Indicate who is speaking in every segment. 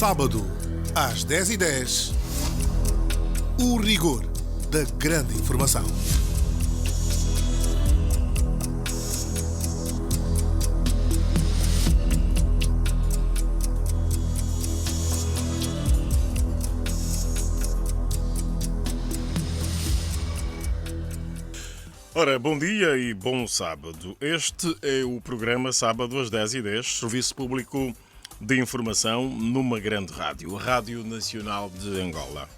Speaker 1: Sábado, às 10h10, o rigor da grande informação.
Speaker 2: Ora, bom dia e bom sábado. Este é o programa Sábado às 10h10, Serviço Público de Informação numa grande rádio, a Rádio Nacional de Angola.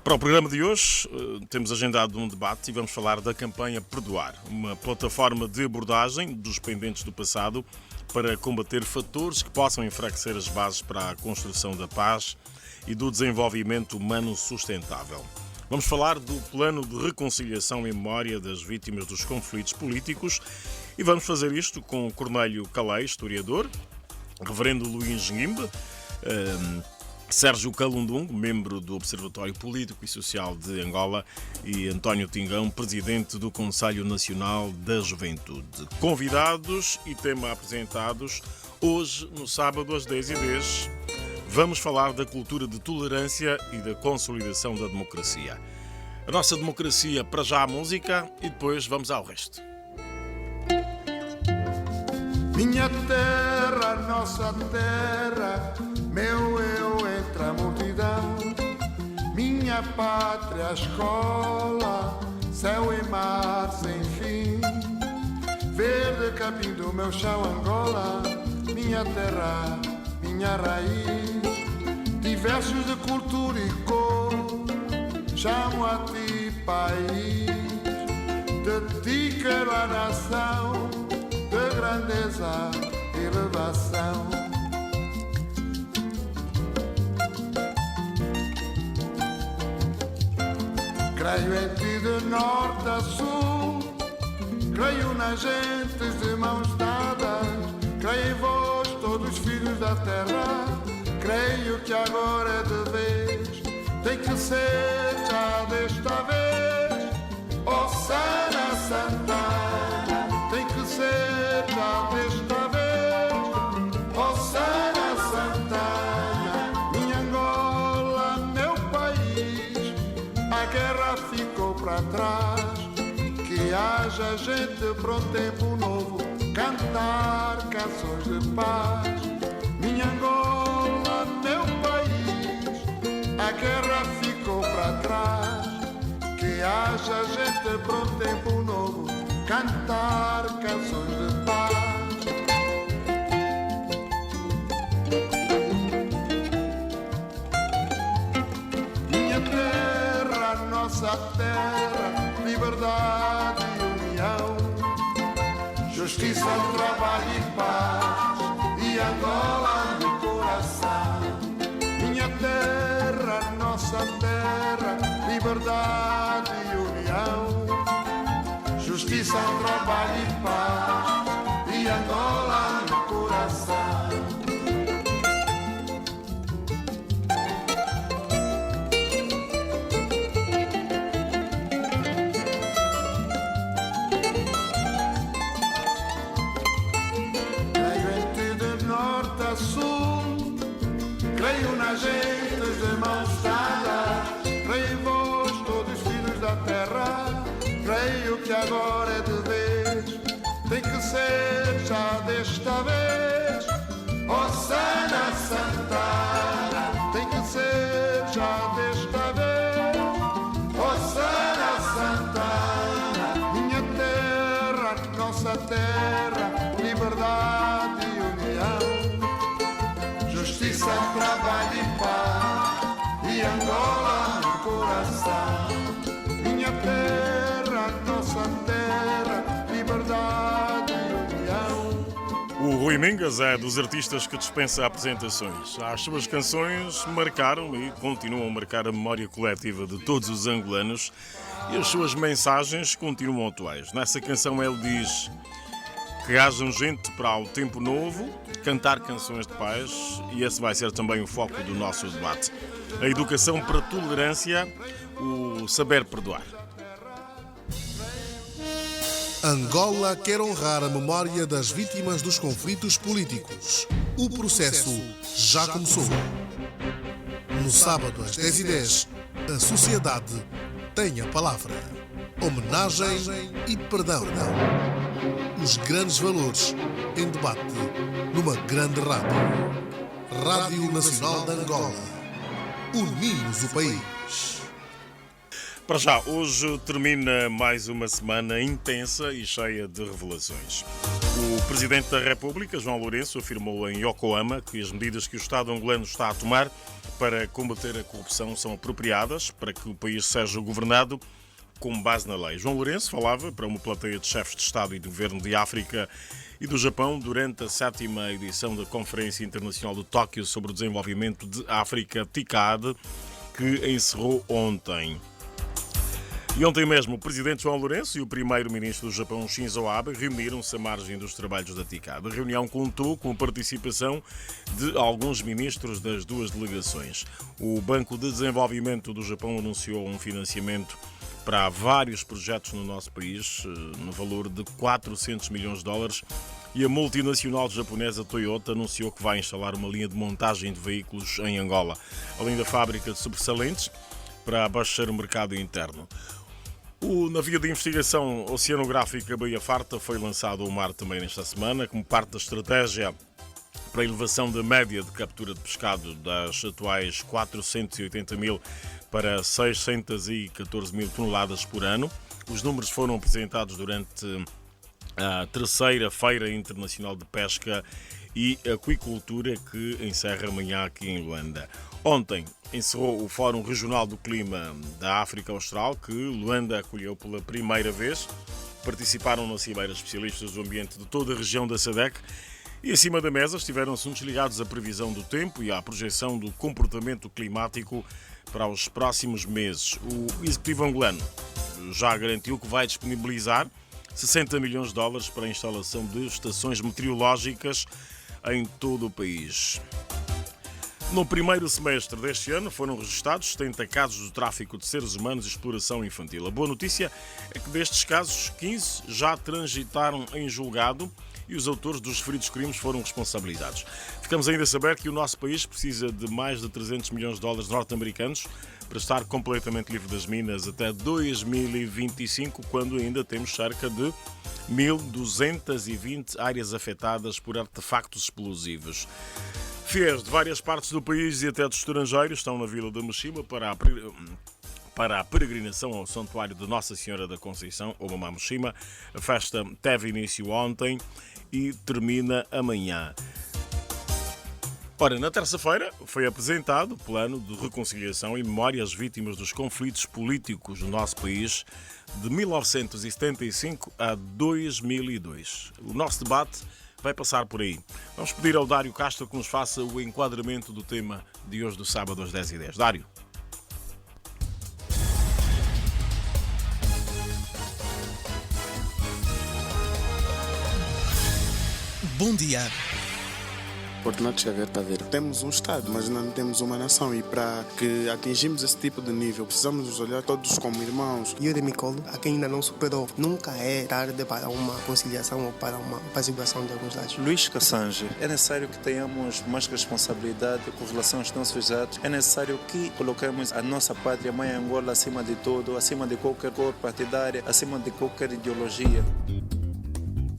Speaker 2: Para o programa de hoje, temos agendado um debate e vamos falar da campanha Perdoar, uma plataforma de abordagem dos pendentes do passado para combater fatores que possam enfraquecer as bases para a construção da paz e do desenvolvimento humano sustentável. Vamos falar do plano de reconciliação em memória das vítimas dos conflitos políticos e vamos fazer isto com Cornélio Calei, historiador, Reverendo Luís Nguimbe, Sérgio Calundum, membro do Observatório Político e Social de Angola, e António Tingão, presidente do Conselho Nacional da Juventude. Convidados e tema apresentados hoje, no sábado às 10h10. Vamos falar da cultura de tolerância e da consolidação da democracia. A nossa democracia, para já a música, e depois vamos ao resto.
Speaker 3: Minha terra, nossa terra, meu eu entre a multidão. Minha pátria, escola, céu e mar sem fim. Verde capim do meu chão, Angola, minha terra, minha raiz. Diversos de cultura e cor, chamo a ti país. De ti quero a nação, de grandeza e elevação. Creio em ti de norte a sul, creio nas gentes de mãos dadas, creio em vós todos filhos da terra, creio que agora é de vez, tem que ser já desta vez, Hosanna Santana, tem que ser já desta vez, Hosanna Santana, minha Angola, meu país, a guerra ficou para trás, que haja gente para um tempo novo, cantar canções de paz, minha Angola, meu país, a guerra ficou para trás, que haja gente para um tempo novo, cantar canções de paz. Minha terra, nossa terra, liberdade e união, justiça, trabalho e paz, e Angola no coração. Minha terra, nossa terra, liberdade e união, justiça, trabalho e paz, e Angola no coração. Creio em ti de norte a sul, creio nas gentes de mãos dadas, creio em vós todos filhos da terra, creio que agora é de vez, tem que ser já desta vez, Hosanna Santana, tem que ser já desta vez, Hosanna Santana, minha terra, nossa terra, liberdade e união, justiça, trabalho e paz, e Angola no coração. Minha terra, nossa terra, liberdade e união.
Speaker 2: O Rui Mingas é dos artistas que dispensa apresentações. As suas canções marcaram e continuam a marcar a memória coletiva de todos os angolanos e as suas mensagens continuam atuais. Nessa canção ele diz que hajam gente para o tempo novo, cantar canções de paz, e esse vai ser também o foco do nosso debate. A educação para a tolerância, o saber perdoar.
Speaker 1: Angola quer honrar a memória das vítimas dos conflitos políticos. O processo já começou. No sábado às 10h10, a sociedade tem a palavra. Homenagem e perdão. Os grandes valores em debate numa grande rádio. Rádio Nacional de Angola. Unimos o país.
Speaker 2: Para já, hoje termina mais uma semana intensa e cheia de revelações. O Presidente da República, João Lourenço, afirmou em Yokohama que as medidas que o Estado angolano está a tomar para combater a corrupção são apropriadas para que o país seja governado com base na lei. João Lourenço falava para uma plateia de chefes de Estado e de Governo de África e do Japão durante a 7ª edição da Conferência Internacional de Tóquio sobre o Desenvolvimento de África, TICAD, que encerrou ontem. E ontem mesmo o Presidente João Lourenço e o Primeiro-Ministro do Japão, Shinzo Abe, reuniram-se à margem dos trabalhos da TICAD. A reunião contou com a participação de alguns ministros das duas delegações. O Banco de Desenvolvimento do Japão anunciou um financiamento para vários projetos no nosso país, no valor de $400 milhões, e a multinacional japonesa Toyota anunciou que vai instalar uma linha de montagem de veículos em Angola, além da fábrica de sobressalentes para abastecer o mercado interno. O navio de investigação oceanográfica Baía Farta foi lançado ao mar também nesta semana, como parte da estratégia para a elevação da média de captura de pescado das atuais 480 mil para 614 mil toneladas por ano. Os números foram apresentados durante a 3ª Feira Internacional de Pesca e Aquicultura, que encerra amanhã aqui em Luanda. Ontem encerrou o Fórum Regional do Clima da África Austral, que Luanda acolheu pela primeira vez. Participaram na cimeira especialistas do ambiente de toda a região da SADC e acima da mesa estiveram assuntos ligados à previsão do tempo e à projeção do comportamento climático para os próximos meses. O Executivo angolano já garantiu que vai disponibilizar $60 milhões para a instalação de estações meteorológicas em todo o país. No primeiro semestre deste ano foram registados 70 casos de tráfico de seres humanos e exploração infantil. A boa notícia é que destes casos, 15 já transitaram em julgado e os autores dos referidos crimes foram responsabilizados. Ficamos ainda a saber que o nosso país precisa de mais de $300 milhões norte-americanos para estar completamente livre das minas até 2025, quando ainda temos cerca de 1.220 áreas afetadas por artefactos explosivos. Fiéis de várias partes do país e até do estrangeiro estão na Vila da Mochima para a peregrinação ao Santuário de Nossa Senhora da Conceição, ou Mamá Mochima. A festa teve início ontem e termina amanhã. Ora, na terça-feira foi apresentado o Plano de Reconciliação e Memória às Vítimas dos Conflitos Políticos do nosso país de 1975 a 2002. O nosso debate vai passar por aí. Vamos pedir ao Dário Castro que nos faça o enquadramento do tema de hoje, do sábado às 10h10. Dário.
Speaker 4: Bom dia.
Speaker 5: Fortunato Xavier está a ver. Temos um Estado, mas não temos uma nação, e para que atingirmos esse tipo de nível precisamos nos olhar todos como irmãos.
Speaker 6: Yuri Micolo, a quem ainda não superou. Nunca é tarde para uma conciliação ou para uma apaziguação de alguns lados.
Speaker 7: Luís Cassange, é necessário que tenhamos mais responsabilidade com relação aos nossos atos. É necessário que coloquemos a nossa pátria mãe Angola acima de tudo, acima de qualquer cor partidária, acima de qualquer ideologia.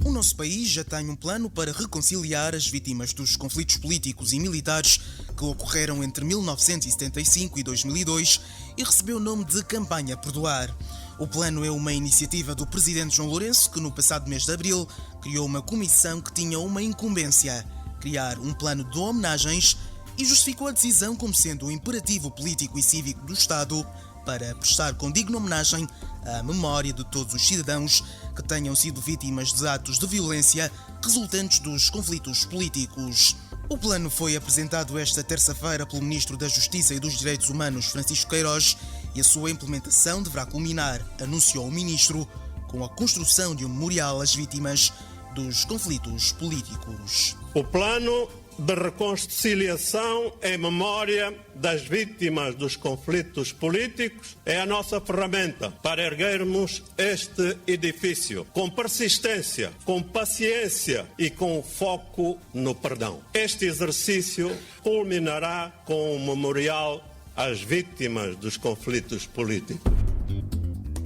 Speaker 4: O nosso país já tem um plano para reconciliar as vítimas dos conflitos políticos e militares que ocorreram entre 1975 e 2002 e recebeu o nome de Campanha Perdoar. O plano é uma iniciativa do Presidente João Lourenço, que no passado mês de abril criou uma comissão que tinha uma incumbência: criar um plano de homenagens, e justificou a decisão como sendo um imperativo político e cívico do Estado para prestar com digna homenagem à memória de todos os cidadãos que tenham sido vítimas de atos de violência resultantes dos conflitos políticos. O plano foi apresentado esta terça-feira pelo Ministro da Justiça e dos Direitos Humanos, Francisco Queiroz, e a sua implementação deverá culminar, anunciou o Ministro, com a construção de um memorial às vítimas dos conflitos políticos.
Speaker 8: O plano de reconciliação em memória das vítimas dos conflitos políticos é a nossa ferramenta para erguermos este edifício com persistência, com paciência e com foco no perdão. Este exercício culminará com um memorial às vítimas dos conflitos políticos.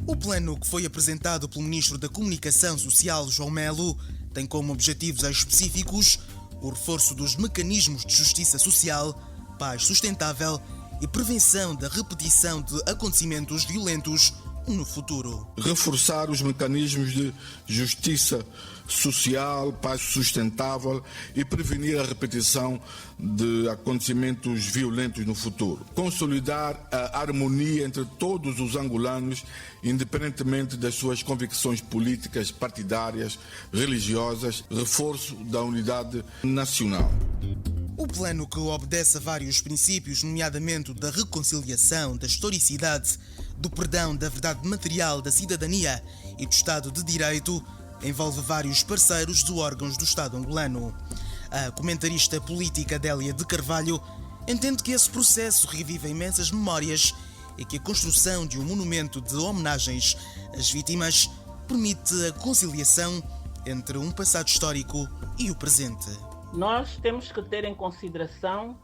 Speaker 4: O plano que foi apresentado pelo Ministro da Comunicação Social, João Melo, tem como objetivos específicos o reforço dos mecanismos de justiça social, paz sustentável e prevenção da repetição de acontecimentos violentos no futuro.
Speaker 9: Reforçar os mecanismos de justiça social, paz sustentável e prevenir a repetição de acontecimentos violentos no futuro. Consolidar a harmonia entre todos os angolanos, independentemente das suas convicções políticas, partidárias, religiosas, reforço da unidade nacional.
Speaker 4: O plano, que obedece a vários princípios, nomeadamente o da reconciliação, da historicidade, do perdão, da verdade material, da cidadania e do Estado de Direito, envolve vários parceiros de órgãos do Estado angolano. A comentarista política Adélia de Carvalho entende que esse processo revive imensas memórias e que a construção de um monumento de homenagens às vítimas permite a conciliação entre um passado histórico e o presente.
Speaker 10: Nós temos que ter em consideração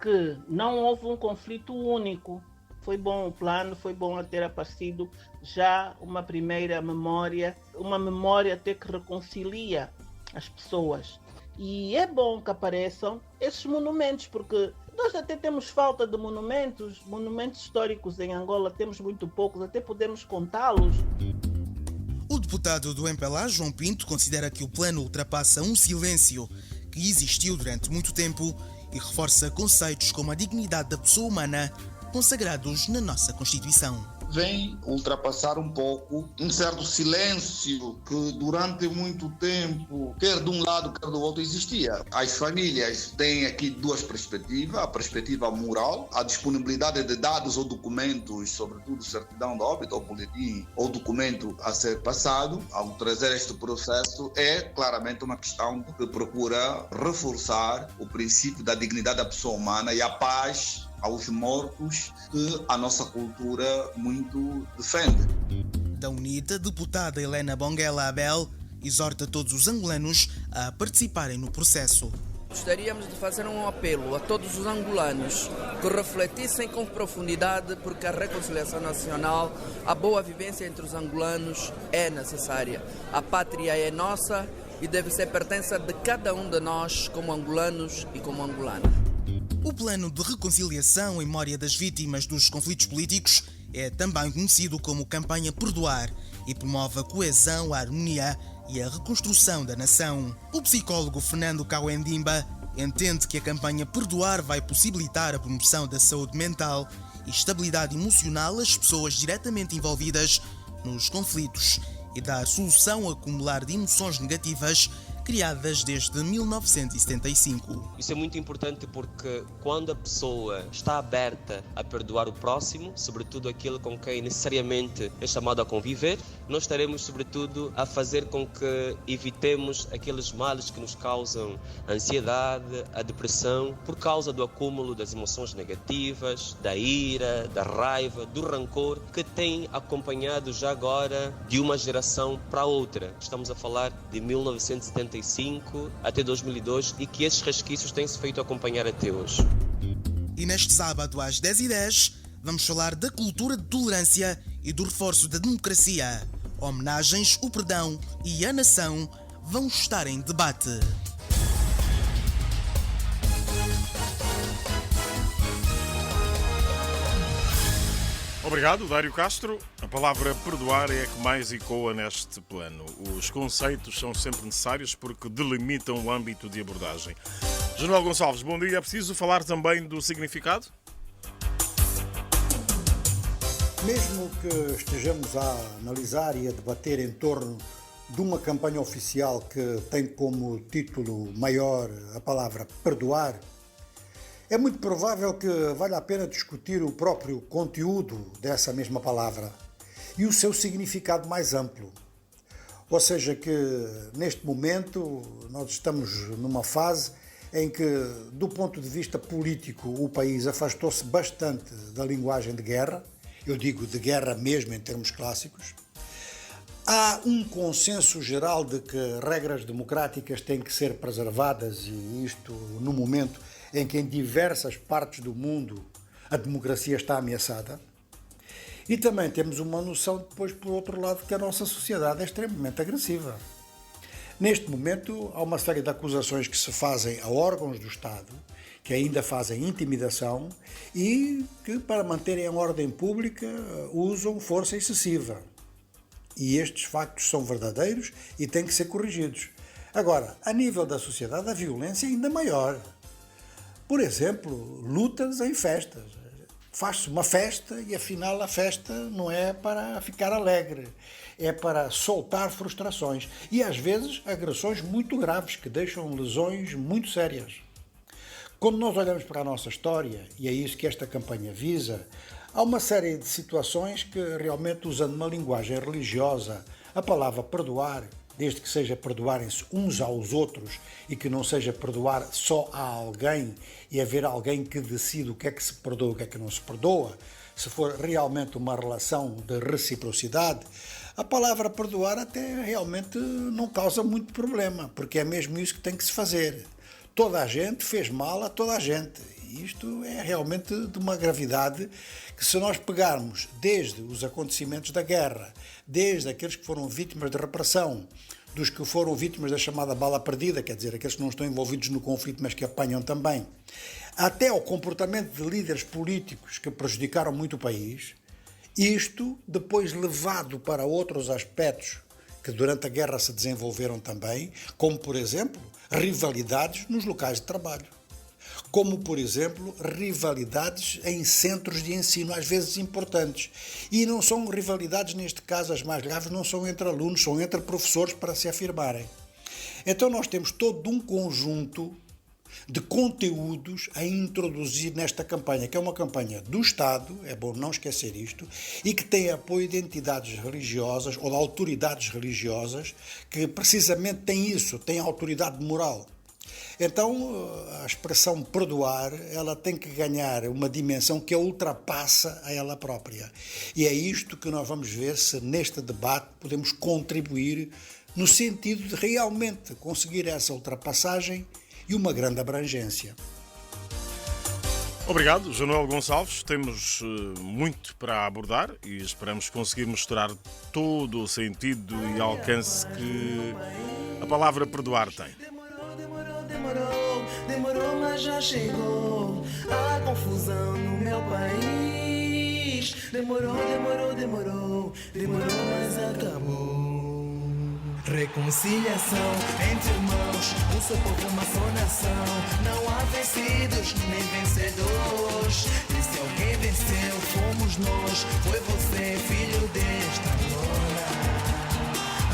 Speaker 10: que não houve um conflito único. Foi bom o plano, foi bom ter aparecido já uma primeira memória, uma memória até que reconcilia as pessoas. E é bom que apareçam esses monumentos, porque nós até temos falta de monumentos históricos em Angola, temos muito poucos, até podemos contá-los.
Speaker 4: O deputado do MPLA, João Pinto, considera que o plano ultrapassa um silêncio que existiu durante muito tempo e reforça conceitos como a dignidade da pessoa humana consagrados na nossa Constituição.
Speaker 11: Vem ultrapassar um pouco um certo silêncio que durante muito tempo, quer de um lado, quer do outro, existia. As famílias têm aqui duas perspectivas: a perspectiva moral, a disponibilidade de dados ou documentos, sobretudo certidão de óbito ou boletim ou documento a ser passado. Ao trazer este processo, é claramente uma questão que procura reforçar o princípio da dignidade da pessoa humana e a paz aos mortos, que a nossa cultura muito defende.
Speaker 4: Da UNITA, a deputada Helena Bonguela Abel exorta todos os angolanos a participarem no processo.
Speaker 12: Gostaríamos de fazer um apelo a todos os angolanos que refletissem com profundidade, porque a reconciliação nacional, a boa vivência entre os angolanos é necessária. A pátria é nossa e deve ser pertença de cada um de nós como angolanos e como angolanas.
Speaker 4: O plano de reconciliação em memória das vítimas dos conflitos políticos é também conhecido como Campanha Perdoar e promove a coesão, a harmonia e a reconstrução da nação. O psicólogo Fernando Cauendimba entende que a Campanha Perdoar vai possibilitar a promoção da saúde mental e estabilidade emocional às pessoas diretamente envolvidas nos conflitos e dar solução ao acumular de emoções negativas criadas desde 1975.
Speaker 13: Isso é muito importante porque quando a pessoa está aberta a perdoar o próximo, sobretudo aquele com quem necessariamente é chamado a conviver, nós estaremos sobretudo a fazer com que evitemos aqueles males que nos causam a ansiedade, a depressão, por causa do acúmulo das emoções negativas, da ira, da raiva, do rancor, que tem acompanhado já agora de uma geração para outra. Estamos a falar de 1975 até 2002 e que esses resquícios têm-se feito acompanhar até hoje.
Speaker 4: E neste sábado às 10h10 vamos falar da cultura de tolerância e do reforço da democracia. Homenagens, o perdão e a nação vão estar em debate.
Speaker 2: Obrigado, Dário Castro. A palavra perdoar é a que mais ecoa neste plano. Os conceitos são sempre necessários porque delimitam o âmbito de abordagem. General Gonçalves, bom dia. É preciso falar também do significado?
Speaker 14: Mesmo que estejamos a analisar e a debater em torno de uma campanha oficial que tem como título maior a palavra perdoar, é muito provável que valha a pena discutir o próprio conteúdo dessa mesma palavra e o seu significado mais amplo. Ou seja, que neste momento nós estamos numa fase em que, do ponto de vista político, o país afastou-se bastante da linguagem de guerra, eu digo de guerra mesmo em termos clássicos. Há um consenso geral de que regras democráticas têm que ser preservadas, e isto no momento em que em diversas partes do mundo a democracia está ameaçada. E também temos uma noção depois, por outro lado, que a nossa sociedade é extremamente agressiva. Neste momento, há uma série de acusações que se fazem a órgãos do Estado, que ainda fazem intimidação e que, para manterem a ordem pública, usam força excessiva. E estes factos são verdadeiros e têm que ser corrigidos. Agora, a nível da sociedade, a violência é ainda maior. Por exemplo, lutas em festas. Faz-se uma festa e, afinal, a festa não é para ficar alegre, é para soltar frustrações e, às vezes, agressões muito graves que deixam lesões muito sérias. Quando nós olhamos para a nossa história, e é isso que esta campanha visa, há uma série de situações que, realmente, usando uma linguagem religiosa, a palavra perdoar, desde que seja perdoarem-se uns aos outros e que não seja perdoar só a alguém e haver alguém que decide o que é que se perdoa e o que é que não se perdoa, se for realmente uma relação de reciprocidade, a palavra perdoar até realmente não causa muito problema, porque é mesmo isso que tem que se fazer. Toda a gente fez mal a toda a gente. E isto é realmente de uma gravidade que, se nós pegarmos desde os acontecimentos da guerra, desde aqueles que foram vítimas de repressão, dos que foram vítimas da chamada bala perdida, quer dizer, aqueles que não estão envolvidos no conflito, mas que apanham também, até ao comportamento de líderes políticos que prejudicaram muito o país, isto depois levado para outros aspectos que durante a guerra se desenvolveram também, como, por exemplo, rivalidades nos locais de trabalho. Como, por exemplo, rivalidades em centros de ensino, às vezes importantes. E não são rivalidades, neste caso, as mais graves, não são entre alunos, são entre professores para se afirmarem. Então nós temos todo um conjunto de conteúdos a introduzir nesta campanha, que é uma campanha do Estado, é bom não esquecer isto, e que tem apoio de entidades religiosas ou de autoridades religiosas que precisamente têm isso, têm autoridade moral. Então, a expressão perdoar, ela tem que ganhar uma dimensão que a ultrapassa a ela própria. E é isto que nós vamos ver se neste debate podemos contribuir no sentido de realmente conseguir essa ultrapassagem e uma grande abrangência.
Speaker 2: Obrigado, João Gonçalves. Temos muito para abordar e esperamos conseguir mostrar todo o sentido e alcance que a palavra perdoar tem.
Speaker 15: Demorou, mas já chegou a confusão no meu país. Demorou, mas acabou. Reconciliação entre irmãos, um só povo, uma só nação. Não há vencidos nem vencedores. E se alguém venceu, fomos nós. Foi você, filho desta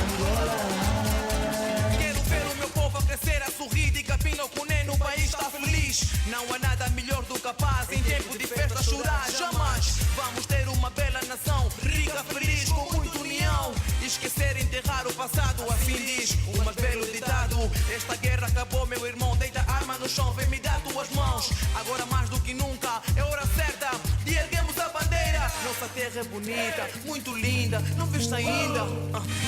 Speaker 15: Angola.
Speaker 16: Crescer a sorrir e capina o cuné no país está feliz. Não há nada melhor do que a paz em tempo de festa chorar. Jamais vamos ter uma bela nação, rica, feliz, com muita união. Esquecer, enterrar o passado, assim diz um mais belo ditado. Esta guerra acabou, meu irmão, deita a arma no chão, vem me dar tuas mãos. Agora mais do que nunca, é hora certa de erguermos a bandeira. Nossa terra é bonita, muito linda, não viste ainda?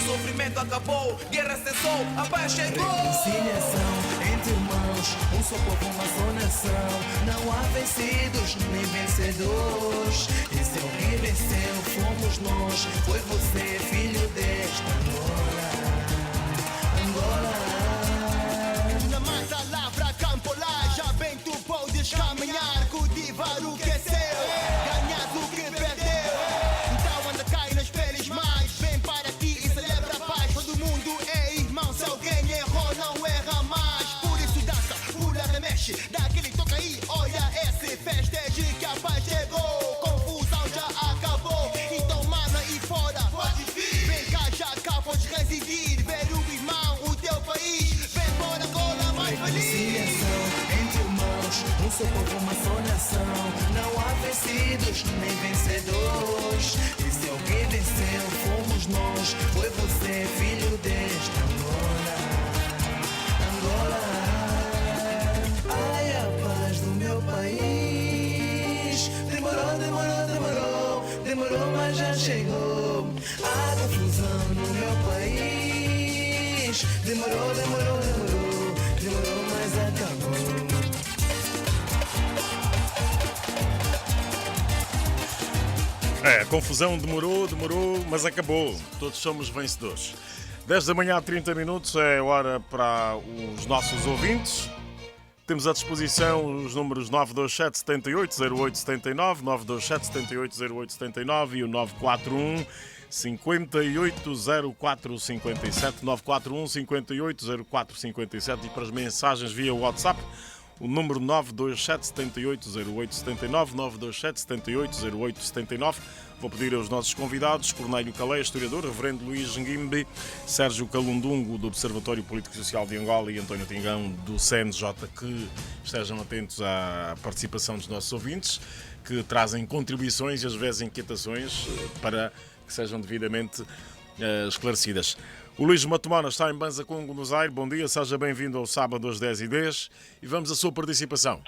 Speaker 16: Sofrimento acabou, guerra cessou, a paz chegou.
Speaker 15: Reconciliação entre irmãos, um só povo, uma só nação. Não há vencidos nem vencedores. E se alguém venceu, fomos nós. Foi você, filho desta Angola.
Speaker 17: Na mais palavra campo lá, já bem tu podes caminhar, cultivar o que é seu, ganhar o que perdeu. Então anda, cai nas peles mais, vem para ti e celebra a paz. Todo mundo é irmão, se alguém errou, não erra mais. Por isso dança, pula, remexe, dá aquele toque aí, olha esse festeje que a paz chegou. Confusão já acabou, então mano aí fora, pode vir. Vem cá, já cá podes residir, ver o irmão, o teu país. Vem para Angola mais feliz.
Speaker 15: Reconciliação entre irmãos, um só povo, uma só nação. Não há vencidos nem vencedores. E se alguém venceu, fomos nós. Foi você, filho desta Angola. Demorou, mas acabou.
Speaker 2: A confusão demorou, mas acabou. Todos somos vencedores. 10 da manhã, 30 minutos, é hora para os nossos ouvintes. Temos à disposição os números 927 78 08 79, 927 78 08 79 e o 941 5804 57, 941 5804 57 e para as mensagens via WhatsApp o número 927 78 08 79, 927 78 08 79. Vou pedir aos nossos convidados, Cornélio Calé, historiador, Reverendo Luís Nguimbe, Sérgio Calundungo, do Observatório Político e Social de Angola e António Tingão, do CNJ, que estejam atentos à participação dos nossos ouvintes, que trazem contribuições e às vezes inquietações para que sejam devidamente esclarecidas. O Luís Matumona está em Banza com Buenos Aires. Bom dia, seja bem-vindo ao sábado às 10h10 e vamos à sua participação.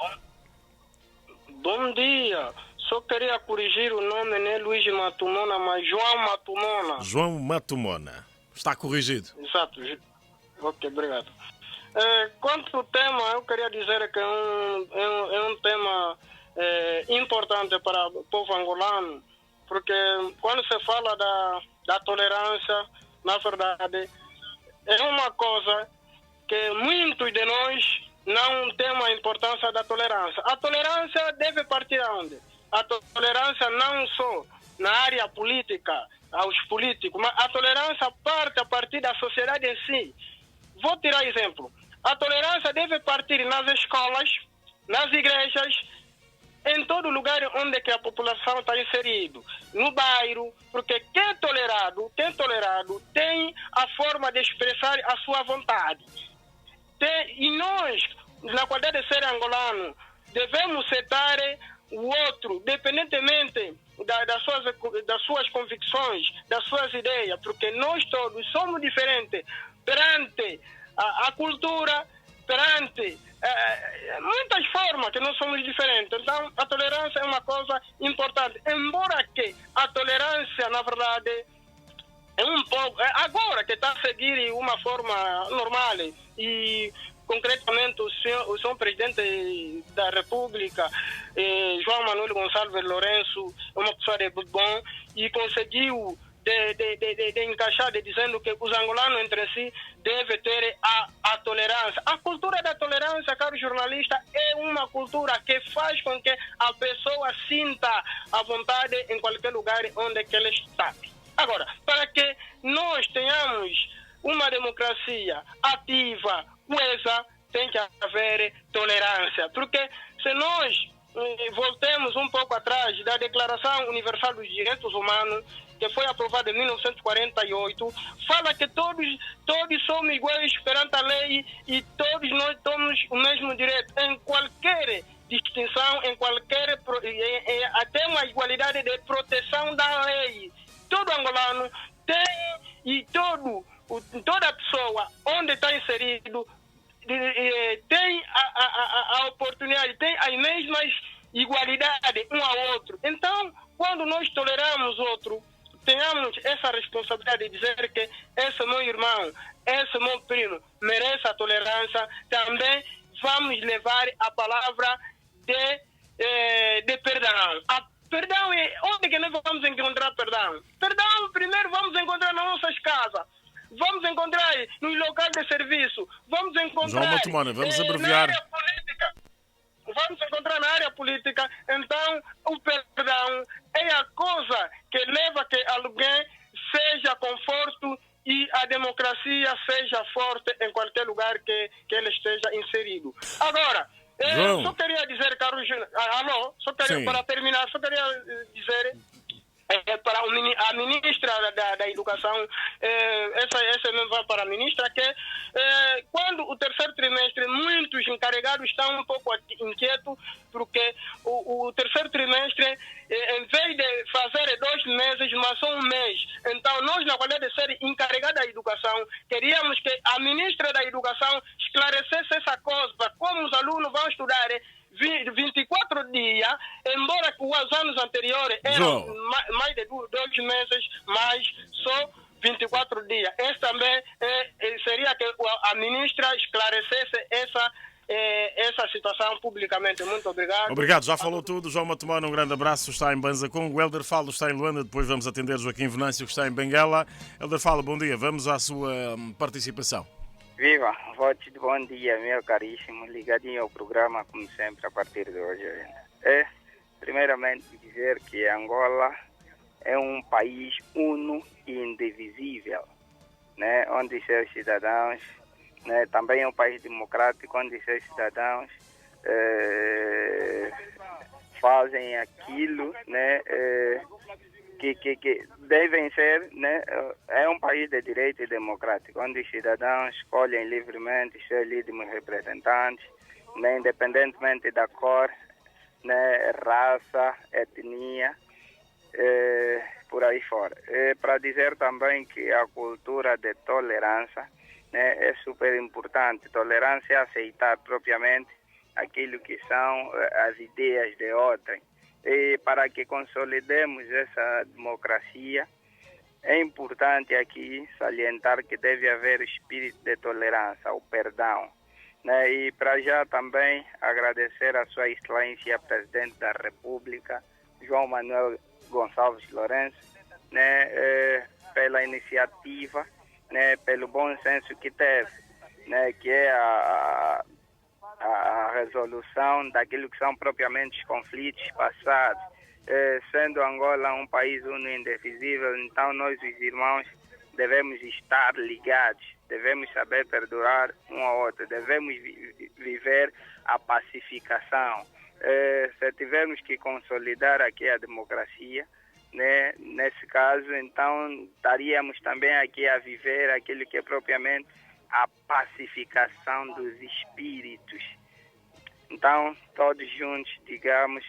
Speaker 18: Bom dia. Só queria corrigir o nome, não é Luís Matumona, mas João Matumona.
Speaker 2: João Matumona. Está corrigido.
Speaker 18: Exato. Ok, obrigado. Quanto ao tema, eu queria dizer que é um tema importante para o povo angolano, porque quando se fala da tolerância, na verdade, é uma coisa que muitos de nós não temos a importância da tolerância. A tolerância deve partir aonde? A tolerância não só na área política, aos políticos, mas a tolerância parte a partir da sociedade em si. Vou tirar exemplo. A tolerância deve partir nas escolas, nas igrejas, em todo lugar onde que a população está inserida, no bairro, porque quem tolerado tem a forma de expressar a sua vontade. E nós, na qualidade de ser angolano, devemos aceitar o outro, independentemente das suas convicções, das suas ideias, porque nós todos somos diferentes perante a cultura, perante muitas formas que nós somos diferentes. Então, a tolerância é uma coisa importante. Embora que a tolerância, na verdade, é um pouco... agora que está a seguir uma forma normal e... concretamente, o senhor presidente da República, João Manuel Gonçalves Lourenço, é uma pessoa de bom e conseguiu de encaixar, dizendo que os angolanos entre si devem ter a tolerância. A cultura da tolerância, caro jornalista, é uma cultura que faz com que a pessoa sinta a vontade em qualquer lugar onde que ela está. Agora, para que nós tenhamos uma democracia ativa, coesa, tem que haver tolerância, porque se nós voltemos um pouco atrás da Declaração Universal dos Direitos Humanos, que foi aprovada em 1948, fala que todos somos iguais perante a lei e todos nós temos o mesmo direito em qualquer distinção, até uma igualdade de proteção da lei. Todo angolano tem, e toda pessoa onde está inserido tem a oportunidade, tem as mesmas igualdades um ao outro. Então, quando nós toleramos outro, tenhamos essa responsabilidade de dizer que esse meu irmão, esse meu primo merece a tolerância. Também vamos levar a palavra de perdão. Perdão é onde que nós vamos encontrar perdão? Perdão primeiro vamos encontrar nas nossas casas. Vamos encontrar nos locais de serviço. Vamos encontrar
Speaker 2: João Matumona, vamos abreviar.
Speaker 18: Na área política. Vamos encontrar na área política. Então, o perdão é a coisa que leva que alguém seja conforto e a democracia seja forte em qualquer lugar que ele esteja inserido. Agora, só queria dizer, caro para terminar, só queria dizer para a ministra da Educação, essa mesmo vai para a ministra, que quando o terceiro trimestre, muitos encarregados estão um pouco inquietos, porque o terceiro trimestre, em vez de fazer 2 meses, mas só 1 mês. Então, nós, na qualidade de ser encarregada da educação, queríamos que a ministra da Educação esclarecesse essa coisa, como os alunos vão estudar 24 dias, embora que os anos anteriores eram mais de 2 meses, mas só 24 dias. Esse também seria queria que a ministra esclarecesse essa situação publicamente. Muito obrigado.
Speaker 2: Obrigado, já falou tudo. João Matumano, um grande abraço, está em Banzacongo. O Helder Falo está em Luanda, depois vamos atender Joaquim Venâncio, que está em Benguela. Helder Falo, bom dia, vamos à sua participação.
Speaker 19: Viva, vote de bom dia, meu caríssimo, ligadinho ao programa, como sempre, a partir de hoje. Primeiramente, dizer que Angola é um país uno e indivisível, né, onde seus cidadãos, né, também é um país democrático, onde seus cidadãos fazem aquilo, né, que devem ser, né, é um país de direito e democrático, onde os cidadãos escolhem livremente seus legítimos representantes, né, independentemente da cor, né, raça, etnia, por aí fora. Para dizer também que a cultura de tolerância, né, é super importante. Tolerância é aceitar propriamente aquilo que são as ideias de outrem. E para que consolidemos essa democracia, é importante aqui salientar que deve haver espírito de tolerância, o perdão, né? E para já também agradecer a Sua Excelência Presidente da República, João Manuel Gonçalves Lourenço, né, pela iniciativa, né, pelo bom senso que teve, né, que é a resolução daquilo que são propriamente os conflitos passados. Sendo Angola um país uno e indivisível, então nós, os irmãos, devemos estar ligados, devemos saber perdoar um ao outro, devemos viver a pacificação. Se tivermos que consolidar aqui a democracia, né, nesse caso, então estaríamos também aqui a viver aquilo que é propriamente a pacificação dos espíritos. Então, todos juntos, digamos,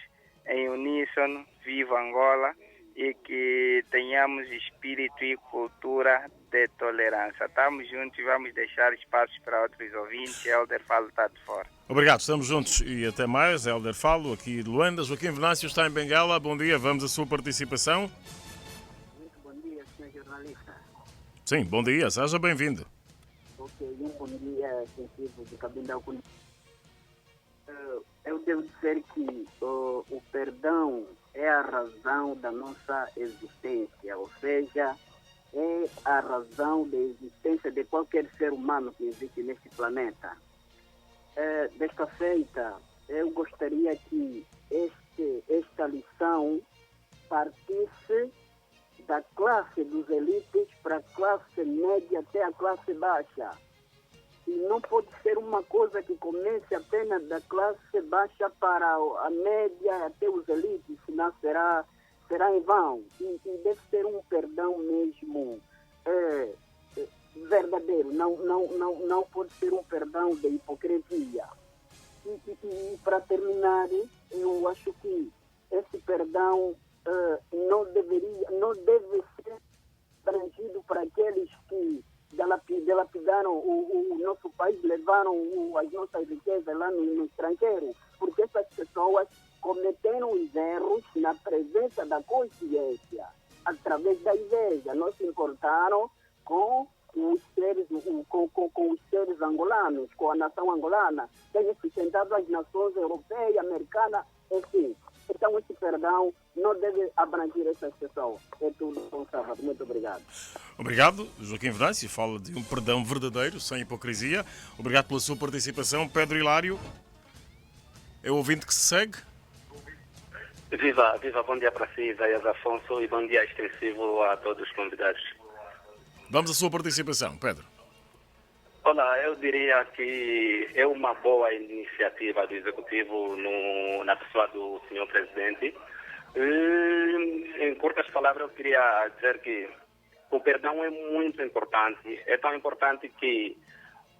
Speaker 19: em uníssono, viva Angola, e que tenhamos espírito e cultura de tolerância. Estamos juntos e vamos deixar espaços para outros ouvintes. Helder Falo está de fora.
Speaker 2: Obrigado, estamos juntos e até mais. Helder Falo, aqui de Luanda. Joaquim Venâncio está em Benguela. Bom dia, vamos à sua participação.
Speaker 20: Muito bom dia, senhor jornalista.
Speaker 2: Sim, bom dia, seja bem-vindo.
Speaker 20: Ok, um bom dia, sensível de Cabindal. Eu devo dizer que o perdão é a razão da nossa existência, ou seja, é a razão da existência de qualquer ser humano que existe neste planeta. Desta feita, eu gostaria que esta lição partisse da classe dos elites para a classe média até a classe baixa. E não pode ser uma coisa que comece apenas da classe baixa para a média até os elites, senão será em vão. E deve ser um perdão mesmo verdadeiro, não pode ser um perdão de hipocrisia. E para terminar, eu acho que esse perdão não deve ser abrangido para aqueles que dilapidaram o nosso país, levaram as nossas riquezas lá no estrangeiro, porque essas pessoas cometeram os erros na presença da consciência, através da inveja. Não se importaram com os seres angolanos, com a nação angolana, têm sustentado as nações europeias, americanas, enfim. Então, esse perdão não deve abranger essas pessoas. É tudo, Sábado. Muito obrigado.
Speaker 2: Obrigado, Joaquim Venâncio. Fala de um perdão verdadeiro, sem hipocrisia. Obrigado pela sua participação. Pedro Hilário, é o ouvinte que se segue?
Speaker 21: Viva, bom dia para si, Zaias Afonso, e bom dia extensivo a todos os convidados.
Speaker 2: Vamos à sua participação, Pedro.
Speaker 21: Olá, eu diria que é uma boa iniciativa do Executivo na pessoa do senhor Presidente. Em curtas palavras, eu queria dizer que o perdão é muito importante. É tão importante que